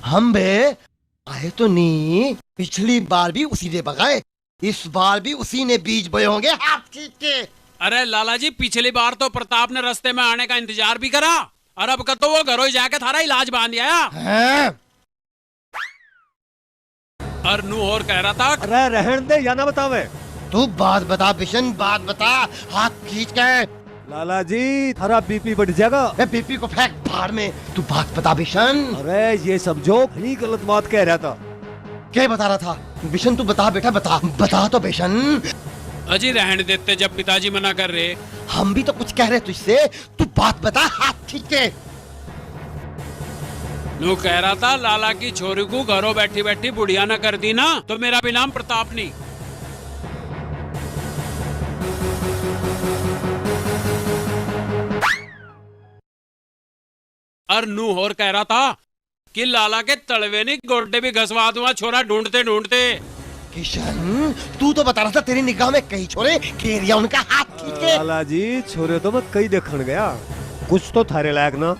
हम बे आए तो नहीं, पिछली बार भी उसी ने भगाए, इस बार भी उसी ने बीज बोए होंगे हाथ खींच के। अरे लाला जी, पिछली बार तो प्रताप ने रास्ते में आने का इंतजार भी करा, और अब का तो वो घरों जाके थारा इलाज बांध आया। और नू और कह रहा था, अरे रहन दे या ना बतावे। तू बात बता बिशन, बात बता। हाथ खींच के। लाला जी थारा बीपी बढ़ जाएगा। बीपी को फेंक भाड़ में, तू बात बता बिशन। अरे ये समझो ही गलत बात कह रहा था। क्या बता रहा था बिशन? तू बता बेटा, बता बता तो बिशन। अजी रहने देते जब पिताजी मना कर रहे। हम भी तो कुछ कह रहे तुझसे, तू बात बता हाथ खींच के। नू कह रहा था लाला की छोरी को घरों बैठी बैठी बुढ़िया न कर दी ना तो मेरा भी नाम प्रताप नहीं। और नू और कह रहा था कि लाला के तलवे नहीं गोड्डे भी घसवा दूंगा छोरा ढूंढते ढूंढते। किशन तू तो बता रहा था तेरी निगाह में कई छोरे घेरिया उनका हाथ खींच के। लाला जी छोरे तो मैं कई देखने गया, कुछ तो थारे लायक ना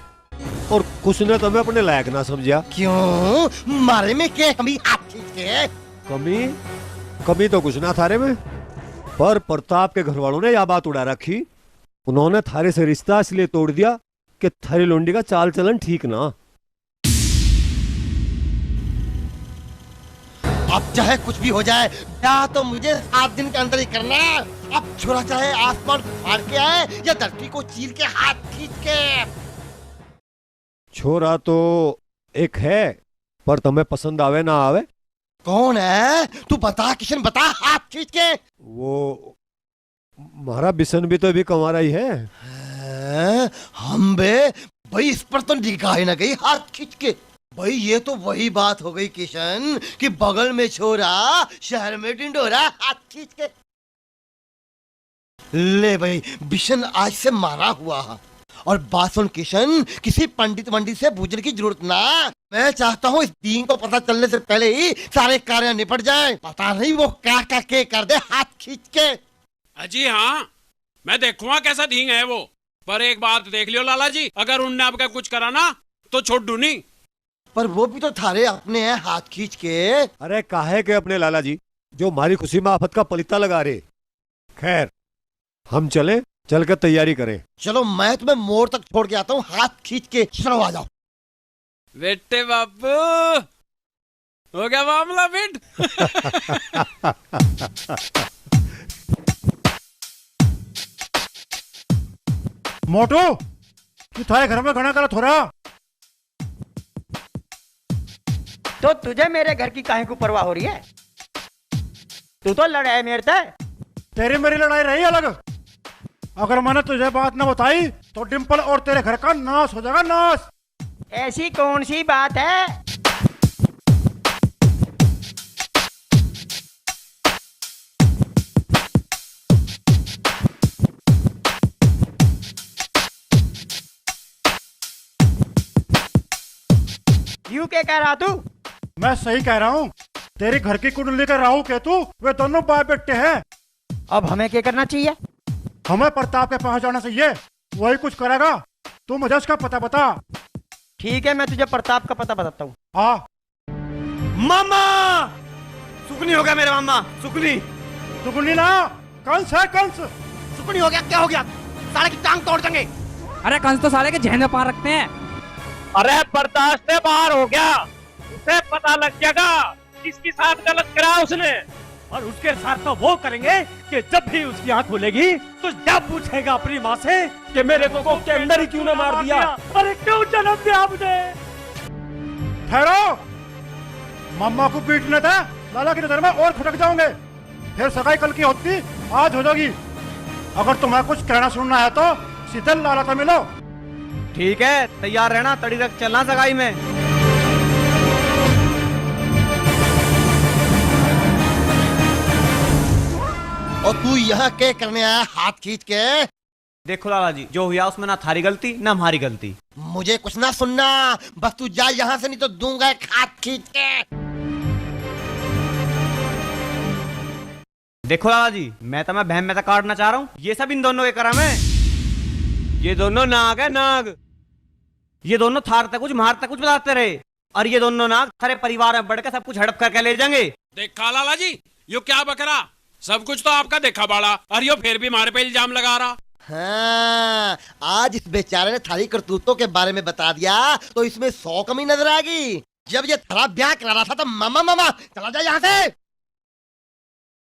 और कुछ ने तो मैं अपने लायक ना समझा। क्यों मारे में क्या कमी? हाथ खींच के। कमी तो कुछ ना थारे में, पर प्रताप के घर वालों ने यह बात उड़ा रखी। उन्होंने थारे से रिश्ता इसलिए तोड़ दिया कि थारी लोंडी का चाल चलन ठीक ना। अब चाहे कुछ भी हो जाए, ब्याह तो मुझे 7 दिन के अंदर ही करना है। अब छोरा चाहे आसमान फाड़ के आए या धरती को चीर के हाथ खींच के। छोरा तो एक है, पर तुम्हें पसंद आवे ना आवे। कौन है तू बता किशन, बता हाथ खींच के। वो हमारा बिशन भी तो अभी कमारा ही है। हम बे भाई इस पर तो निगाह ही ना गई हाथ खींच के। भाई ये तो वही बात हो गई किशन कि बगल में छोरा शहर में ढिंढोरा हाथ खींच के। ले भाई बिशन आज से मारा हुआ है। और बात सुन किशन, किसी पंडित वंडित से पूछने की जरूरत ना। मैं चाहता हूँ इस दीन को पता चलने से पहले ही सारे कार्य निपट जाएं। पता नहीं वो क्या क्या कर दे हाथ खींच के। अजी हाँ, मैं देखूंगा कैसा धींग है वो। पर एक बात देख लियो लाला जी, अगर उनने आपका कुछ करा ना तो छोड़ दू नहीं। पर वो भी तो थारे अपने हैं हाथ खींच के। अरे काहे के अपने लाला जी, जो हमारी खुशी में आफत का पलीता लगा रहे। खैर हम चले, चल कर तैयारी करें। चलो मैं तुम्हें मोड़ तक छोड़ के आता हूँ, हाथ खींच के। चलो आ जाओ बेटे बाबू, हो गया मामला फिट। मोटू तू थारे घर में घना करा थोड़ा। तो तुझे मेरे घर की काहे को परवाह हो रही है? तू तो लड़ाई मेरे से। तेरी मेरी लड़ाई रही अलग। अगर मैंने तुझे बात न बताई तो डिम्पल और तेरे घर का नाश हो जाएगा, नाश। ऐसी कौन सी बात है? क्यों क्या कह रहा तू? मैं सही कह रहा हूँ। तेरी घर की कुंडली का राहु केतु वे दोनों बाप बेटे हैं। अब हमें क्या करना चाहिए? हमें प्रताप के पास जाना चाहिए, वही कुछ करेगा। तू मुझे उसका पता बता। ठीक है, मैं तुझे प्रताप का पता बताता हूँ। हाँ। मामा सुकनी हो गया मेरे मामा, सुकनी। सुकनी ना, कंस है कंस। सुकनी हो गया? क्या हो गया? साले की टांग तोड़ देंगे। अरे कंस तो साले के जहन में पार रखते हैं। अरे बर्दाश्त है, बाहर हो गया, उसे पता लग जाएगा किसके साथ गलत करा उसने। और उसके साथ तो वो करेंगे कि जब भी उसकी आंख खुलेगी तो जब पूछेगा अपनी माँ से कि मेरे को के अंदर ही क्यों ना मार दिया, अरे क्यों जन्म दिया मुझे। ठहरो, मम्मा को पीटने था, लाला की नजर में और खटक जाओगे। फिर सगाई कल की होती आज हो जाएगी। अगर तुम्हें कुछ कहना सुनना है तो सीधे लाला से मिलो। ठीक है, तैयार रहना, तड़ी रख चलना सगाई में। और तू यहाँ क्या करने आया हाथ खींच के? देखो लाला जी, जो हुआ उसमें ना थारी गलती ना हमारी गलती। मुझे कुछ ना सुनना, बस तू जा यहाँ से, नहीं तो दूंगा एक हाथ खींच के। देखो लाला जी, मैं तुम्हें बहन में काटना चाह रहा हूँ, ये सब इन दोनों के करा में। ये दोनों नाग है, नाग। ये दोनों थार तक कुछ मार तक कुछ बताते रहे, और ये दोनों नाग सारे परिवार में बढ़ के सब कुछ हड़प करके ले जाएंगे। देखा लाला जी, यो क्या बकरा, सब कुछ तो आपका देखा बाड़ा, और यो फिर भी हमारे पे इल्जाम लगा रहा। हाँ, आज इस बेचारे ने थारी करतूतों के बारे में बता दिया तो इसमें 100 कमी नजर आएगी। जब ये थारा ब्याह करा रहा था तो मामा मामा चला जा यहाँ से।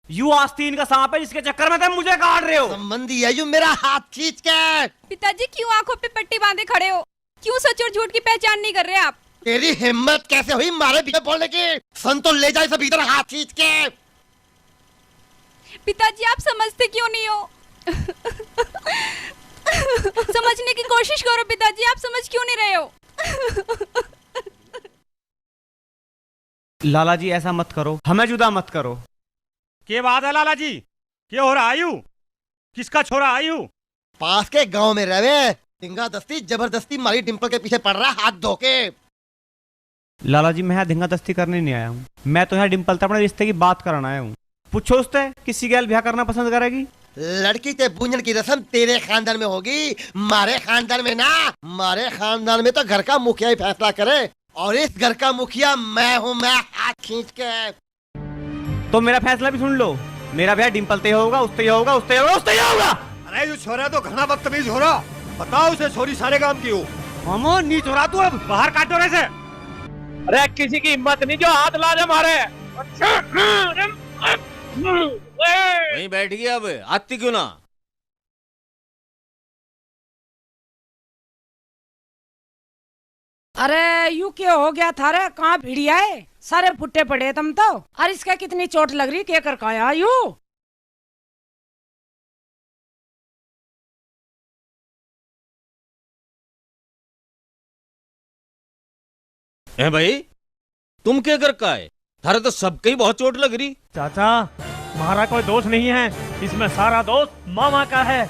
यू आस्तीन का सांप है जिसके चक्कर में तुम मुझे काट रहे हो। संबंधी है यू मेरा हाथ खींच के। पिताजी क्यों आंखों पे पट्टी बांधे खड़े हो? क्यों सच और झूठ की पहचान नहीं कर रहे आप? तेरी हिम्मत कैसे हुई मारे पीछे बोलने की? सन तो ले जाए सब इधर हाथ खींच के। पिताजी आप समझते क्यों नहीं हो? समझने की कोशिश करो पिताजी, आप समझ क्यों नहीं रहे हो? लाला जी ऐसा मत करो, हमें जुदा मत करो। के बात है लाला जी, क्या हो रहा आयु? किसका छोरा आयु? पास के गांव में रहे, धिंगा दस्ती जबरदस्ती मारी डिम्पल के पीछे पड़ रहा हाथ धोके। लाला जी मैं यहाँ धिंगा दस्ती करने नहीं आया हूँ, मैं तो यहाँ डिम्पल से अपने रिश्ते की बात कराना आया हूँ। पूछो उससे किसी गैल ब्याह करना पसंद करेगी। लड़की ते बूंजन की रस्म तेरे खानदान में होगी, मारे खानदान में ना। मारे खानदान में तो घर का मुखिया ही फैसला करे, और इस घर का मुखिया मैं हूँ, मैं हाथ खींच के। तो मेरा फैसला भी सुन लो, मेरा ब्याह डिम्पल से होगा, उससे होगा, उससे होगा, उससे होगा। अरे ये छोरा तो घना बदतमीज हो रहा, बताओ उसे छोरी सारे काम की हो। मामो नहीं छोरा तू, अब बाहर काटो रे से। अरे किसी की हिम्मत नहीं जो हाथ ला जा मारे। वहीं बैठ गया, अब आती क्यों ना? अरे यू क्या हो गया थारे? कहाँ भिड़िया है? सारे फुट्टे पड़े तुम तो। और इसका कितनी चोट लग रही, क्या कर काया यू? है भाई, तुम क्या कर का है? थारे तो सबके ही बहुत चोट लग रही। चाचा हमारा कोई दोष नहीं है, इसमें सारा दोष मामा का है।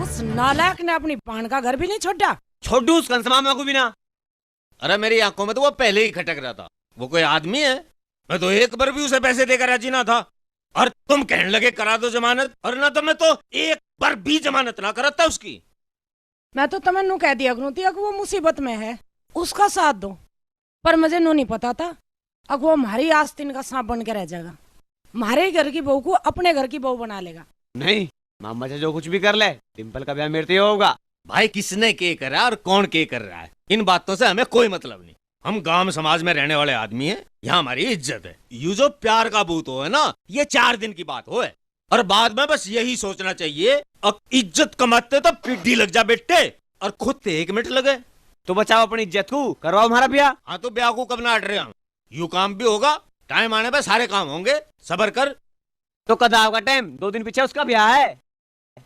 उस नालायक ने अपनी पान का घर भी नहीं छोड़ा। छोड़ू उस कंस मामा को भी ना। अरे मेरी आंखों में तो वो पहले ही खटक रहा था। वो कोई आदमी है? मैं तो एक बार भी उसे पैसे देकर राजी ना था, और तुम कहने लगे करा दो जमानत, और ना तो मैं तो एक बार भी जमानत ना करता उसकी। मैं तो तुम्हें नू कह दिया करूँ थी अगर वो मुसीबत में है उसका साथ दो, पर मुझे नू नहीं पता था अगर वो हमारी आस्तीन का सांप बन के रह जाएगा, हमारे घर की बहू को अपने घर की बहू बना लेगा। नहीं, मामा से जो कुछ भी कर ले, डिम्पल का ब्याह मेरे से होगा। भाई किसने के करा और कौन के कर रहा है, इन बातों से हमें कोई मतलब नहीं। हम गांव समाज में रहने वाले आदमी हैं, यहाँ हमारी इज्जत है। यू जो प्यार का बूत हो है ना, ये 4 दिन की बात हो है, और बाद में बस यही सोचना चाहिए अब इज्जत कमाते तो पिड्डी लग जा बेटे, और खुद से 1 मिनट लगे तो बचाओ अपनी इज्जत को, करवाओ हमारा ब्याह। हाँ तो ब्याह को कब ना अट रहे हम, यू काम भी होगा, टाइम आने पर सारे काम होंगे, सबर कर। तो कदाव का टाइम 2 दिन पीछे उसका ब्याह है।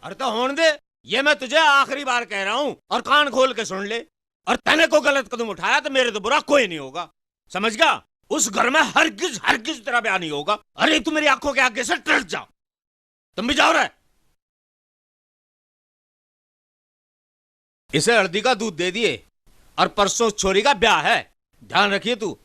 अरे तो होने दे, ये मैं तुझे आखिरी बार कह रहा हूँ, और कान खोल के सुन ले। और तने को गलत कदम उठाया तो मेरे तो बुरा कोई नहीं होगा, समझ गया? उस घर में हरगिज तेरा ब्याह नहीं होगा। अरे तू मेरी आंखों के आगे से टट जाओ, तुम भी जाओ रहे। इसे हल्दी का दूध दे दिए, और परसों छोरी का ब्याह है, ध्यान रखिए तू।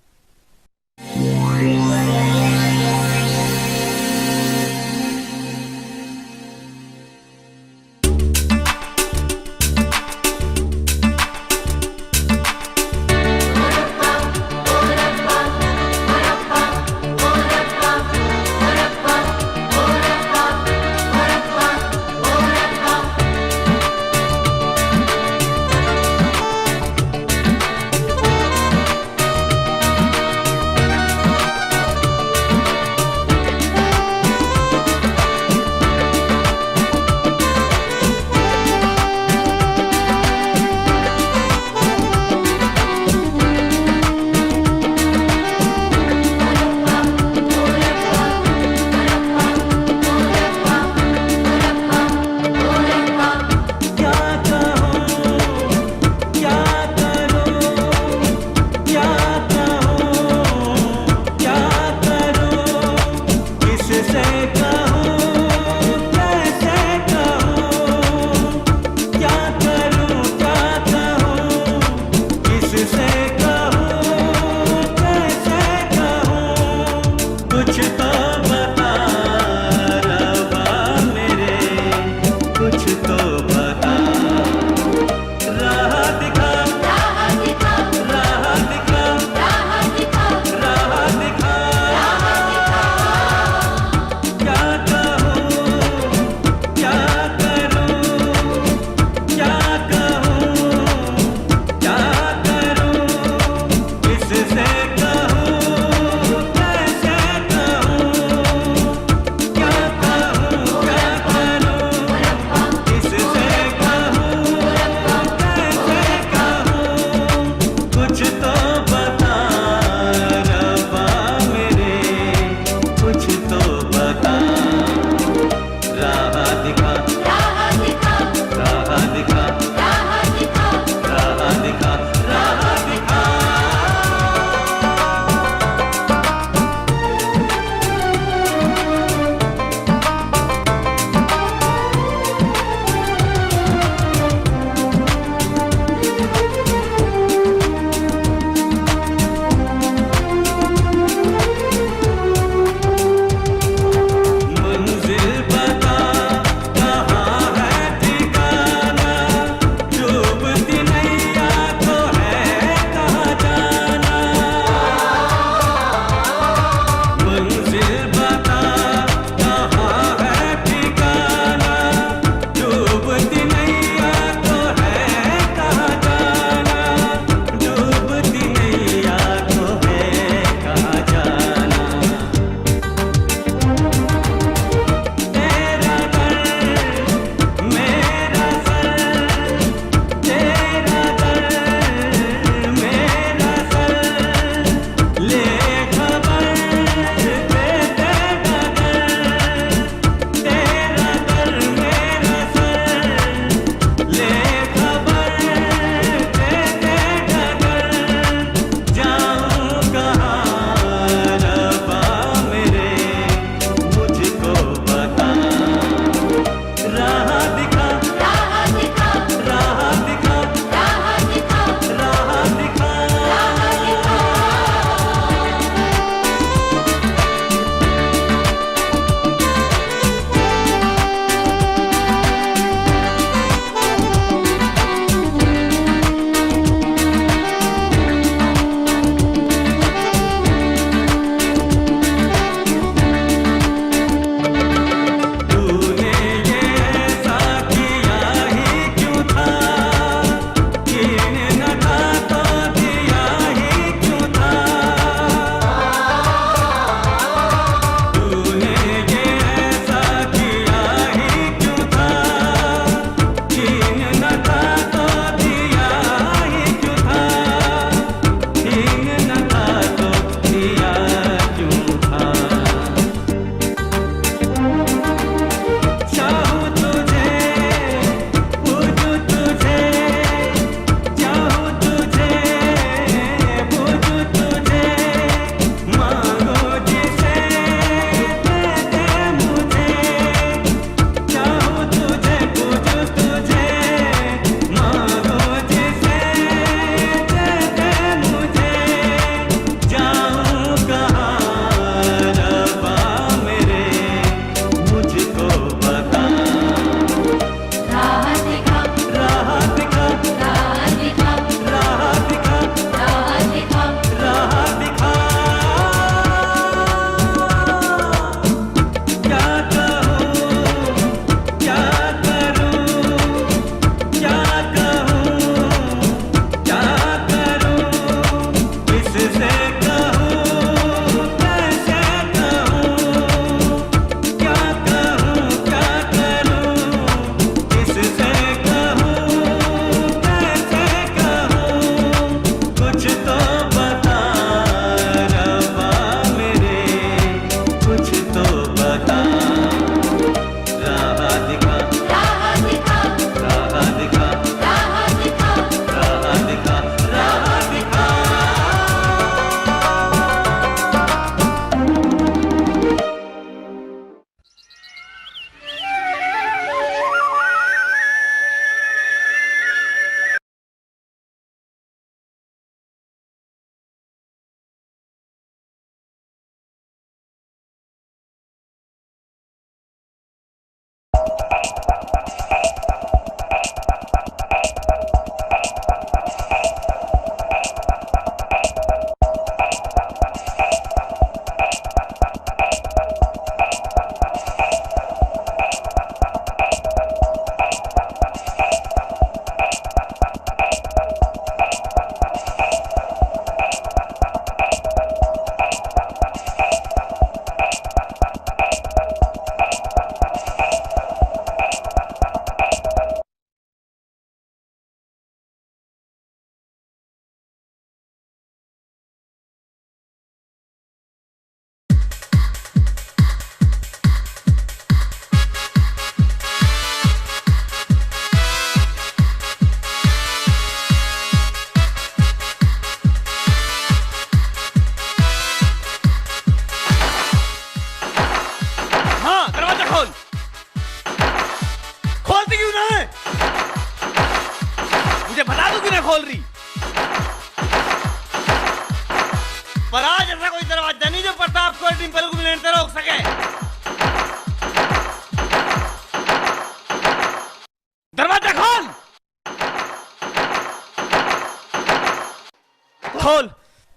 खोल।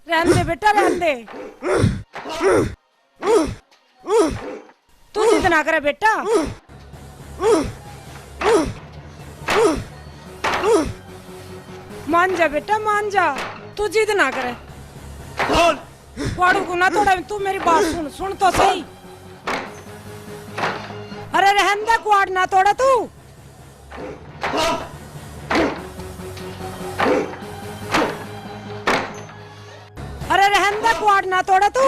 रहने दे बेटा, रहने दे। तू जिद ना करे बेटा। मान जा बेटा, मान जा, तू जिद ना करे। खोल। क्वाड़ को ना तोड़ा, तू मेरी बात सुन, सुन तो सही। अरे रहने दे, क्वाड़ ना तोड़ा तू। अरे रहने दे, क्वाड़ ना तोड़ा तू।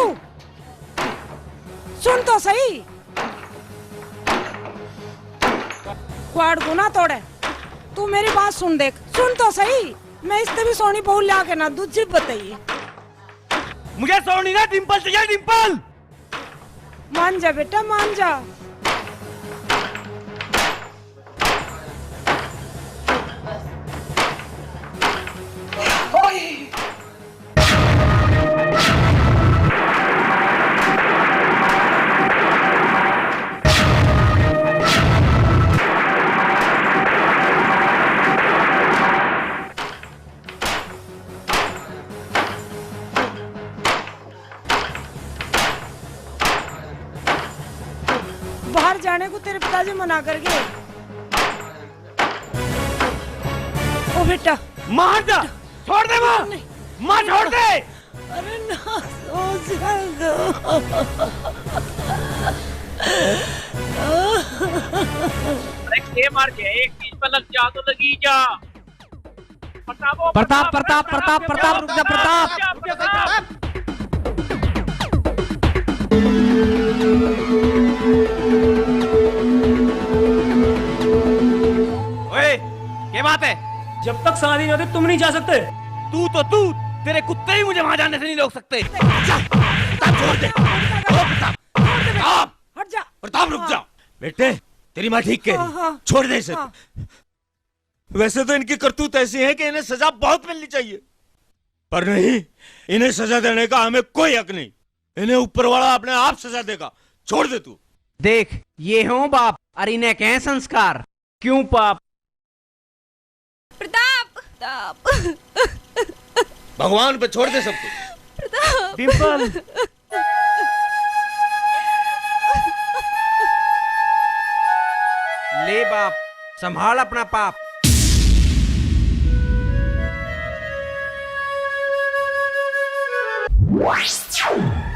सुन तो सही, क्वाड़ को ना तोड़े। तू मेरी बात सुन, देख, सुन तो सही। मैं इससे भी सोनी बहू ला के ना दूसरी बताइए। मुझे सोनी ना, डिंपल चाहिए, डिंपल। मान जा बेटा, मान जा। बाहर जाने को तेरे पिताजी मना कर गए। ओ बेटा, मार जा, छोड़ दे माँ, माँ छोड़ दे। अरे ना, सो जाएगा। अरे के मार के एक चीज पर लग जा तो लगी जा। प्रताप प्रताप प्रताप प्रताप, रुक जा प्रताप। ओए, क्या बात है? जब तक शादी नहीं होती तुम नहीं जा सकते। तू तेरे कुत्ते ही मुझे वहां जाने से नहीं रोक सकते। छोड़ दे। हट जा। प्रताप रुक जा। बेटे, तेरी माँ ठीक कह रही, छोड़ दे इसे। वैसे तो इनकी करतूत ऐसी है कि इन्हें सजा बहुत मिलनी चाहिए, पर नहीं, इन्हें सजा देने का हमें कोई हक नहीं। इन्हें ऊपर वाला अपने आप सजा देगा। छोड़ दे तू। देख, ये हो बाप, और इन्हें कहें संस्कार। क्यों पाप? प्रताप, भगवान पे छोड़ दे सब कुछ। प्रताप, डिंपल, ले बाप, संभाल अपना पाप।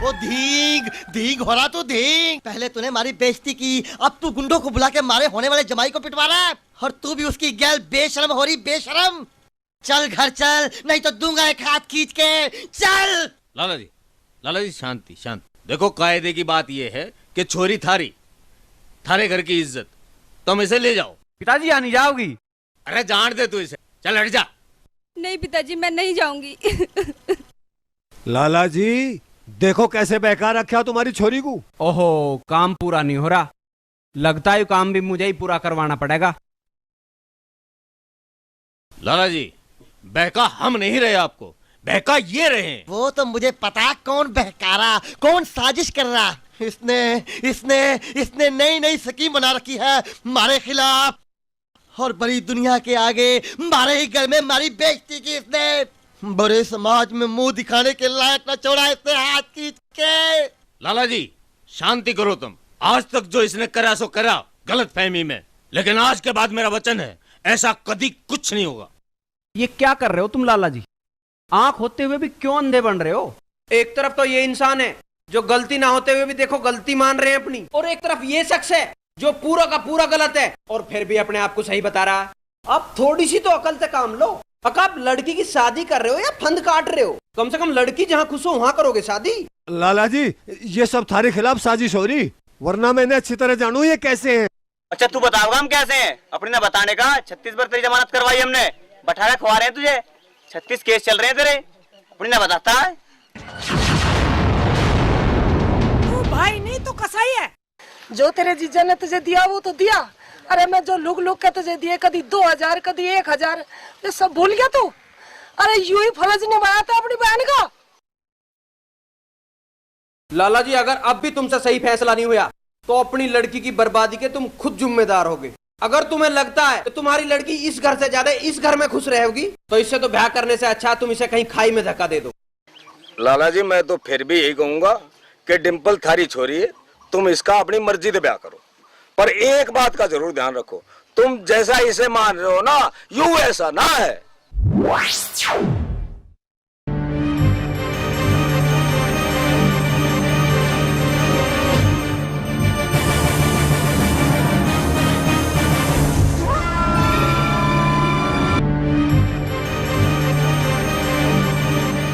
वो धींग धींग हो रहा, तू धींग। पहले तूने हमारी बेइज्जती की, अब तू गुंडों को बुला के मारे होने वाले जमाई को पिटवा रहा है। और तू भी उसकी गैल बेशरम हो रही, बेशरम। चल घर चल, नहीं तो दूंगा एक हाथ खींच के। चल। लाला जी शांति शांति। देखो, कायदे की बात यह है कि छोरी थारे घर की इज्जत, तुम इसे ले जाओ। पिताजी यहाँ नहीं जाओगी? अरे जान दे तू इसे, चल हट जा। नहीं पिताजी, मैं नहीं जाऊंगी। लाला जी, देखो कैसे बहका रखा तुम्हारी छोरी को। ओहो, काम पूरा नहीं हो रहा। लगता है काम भी मुझे ही पूरा करवाना पड़ेगा। लाला जी, बहका हम नहीं रहे आपको, बहका ये रहे। वो तो मुझे पता कौन बहका रहा, कौन साजिश कर रहा। इसने इसने इसने नई नई स्कीम बना रखी है हमारे खिलाफ, और बड़ी दुनिया के आगे हमारे ही घर में हमारी बेइज्जती की इसने। बड़े समाज में मुंह दिखाने के लायक न छोड़ा इसने हाथ खींच के। लाला जी शांति करो तुम। आज तक जो इसने करा सो करा, गलत फहमी में, लेकिन आज के बाद मेरा वचन है, ऐसा कभी कुछ नहीं होगा। ये क्या कर रहे हो तुम लाला जी? आंख होते हुए भी क्यों अंधे बन रहे हो? एक तरफ तो ये इंसान है जो गलती ना होते हुए भी देखो गलती मान रहे हैं अपनी, और एक तरफ ये शख्स है जो पूरा का पूरा गलत है और फिर भी अपने आप को सही बता रहा है। अब थोड़ी सी तो अकल से काम लो। अगर आप लड़की की शादी कर रहे हो या फंद काट रहे हो, कम से कम लड़की जहाँ खुश हो वहाँ करोगे शादी। लाला जी, ये सब थारे खिलाफ साजिश हो रही, वरना मैंने अच्छी तरह जानू ये कैसे हैं। अच्छा तू बताओगा हम कैसे हैं? अपने ना बताने का। 36 बार तेरी जमानत करवाई हमने, बठारा खुआ रहे हैं तुझे, 36 केस चल रहे हैं तेरे, अपनी ना बताता है। तू भाई नहीं तो कसाई है। जो तेरे जीजा ने तुझे दिया वो तो दिया। अरे मैं जो लुक लुक के तुझे दिए, कभी 2000 कभी 1000, ये सब भूल गया तू? अरे यूं ही फर्ज निभाया था अपनी बहन का। लाला जी, अगर अब भी तुमसे सही फैसला नहीं हुआ तो अपनी लड़की की बर्बादी के तुम खुद जिम्मेदार होगे। अगर तुम्हें लगता है कि तुम्हारी लड़की इस घर से ज्यादा इस घर में खुश रहेगी तो इससे तो ब्याह करने से अच्छा तुम इसे कहीं खाई में धक्का दे दो। लाला जी मैं तो फिर भी यही कहूंगा कि डिम्पल थारी छोरी है, तुम इसका अपनी मर्जी से ब्याह करो, पर एक बात का जरूर ध्यान रखो, तुम जैसा इसे मान रहे हो ना यूं ऐसा ना है।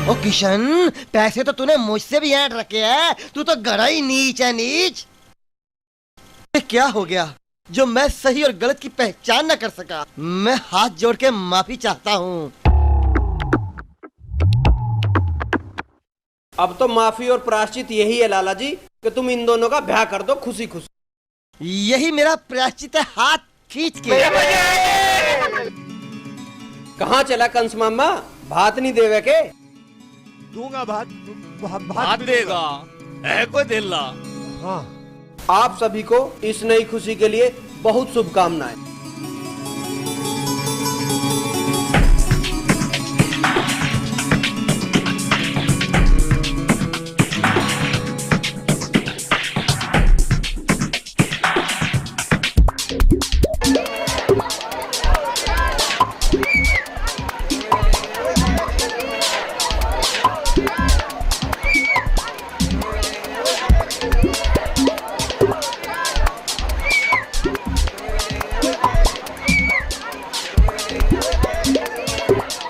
ओ किशन, पैसे तो तूने मुझसे भी ऐंठ रखे हैं, तू तो गड़ा ही नीच है नीच। क्या हो गया जो मैं सही और गलत की पहचान न कर सका? मैं हाथ जोड़ के माफी चाहता हूँ। अब तो माफी और प्रायश्चित यही है लाला जी कि तुम इन दोनों का ब्याह कर दो खुशी खुशी। यही मेरा प्रायश्चित है, हाथ खींच के। कहाँ चला कंस मामा, भात नहीं देवे के? दूंगा भात देगा है कोई दिल्ला। हाँ। आप सभी को इस नई खुशी के लिए बहुत शुभकामनाएं।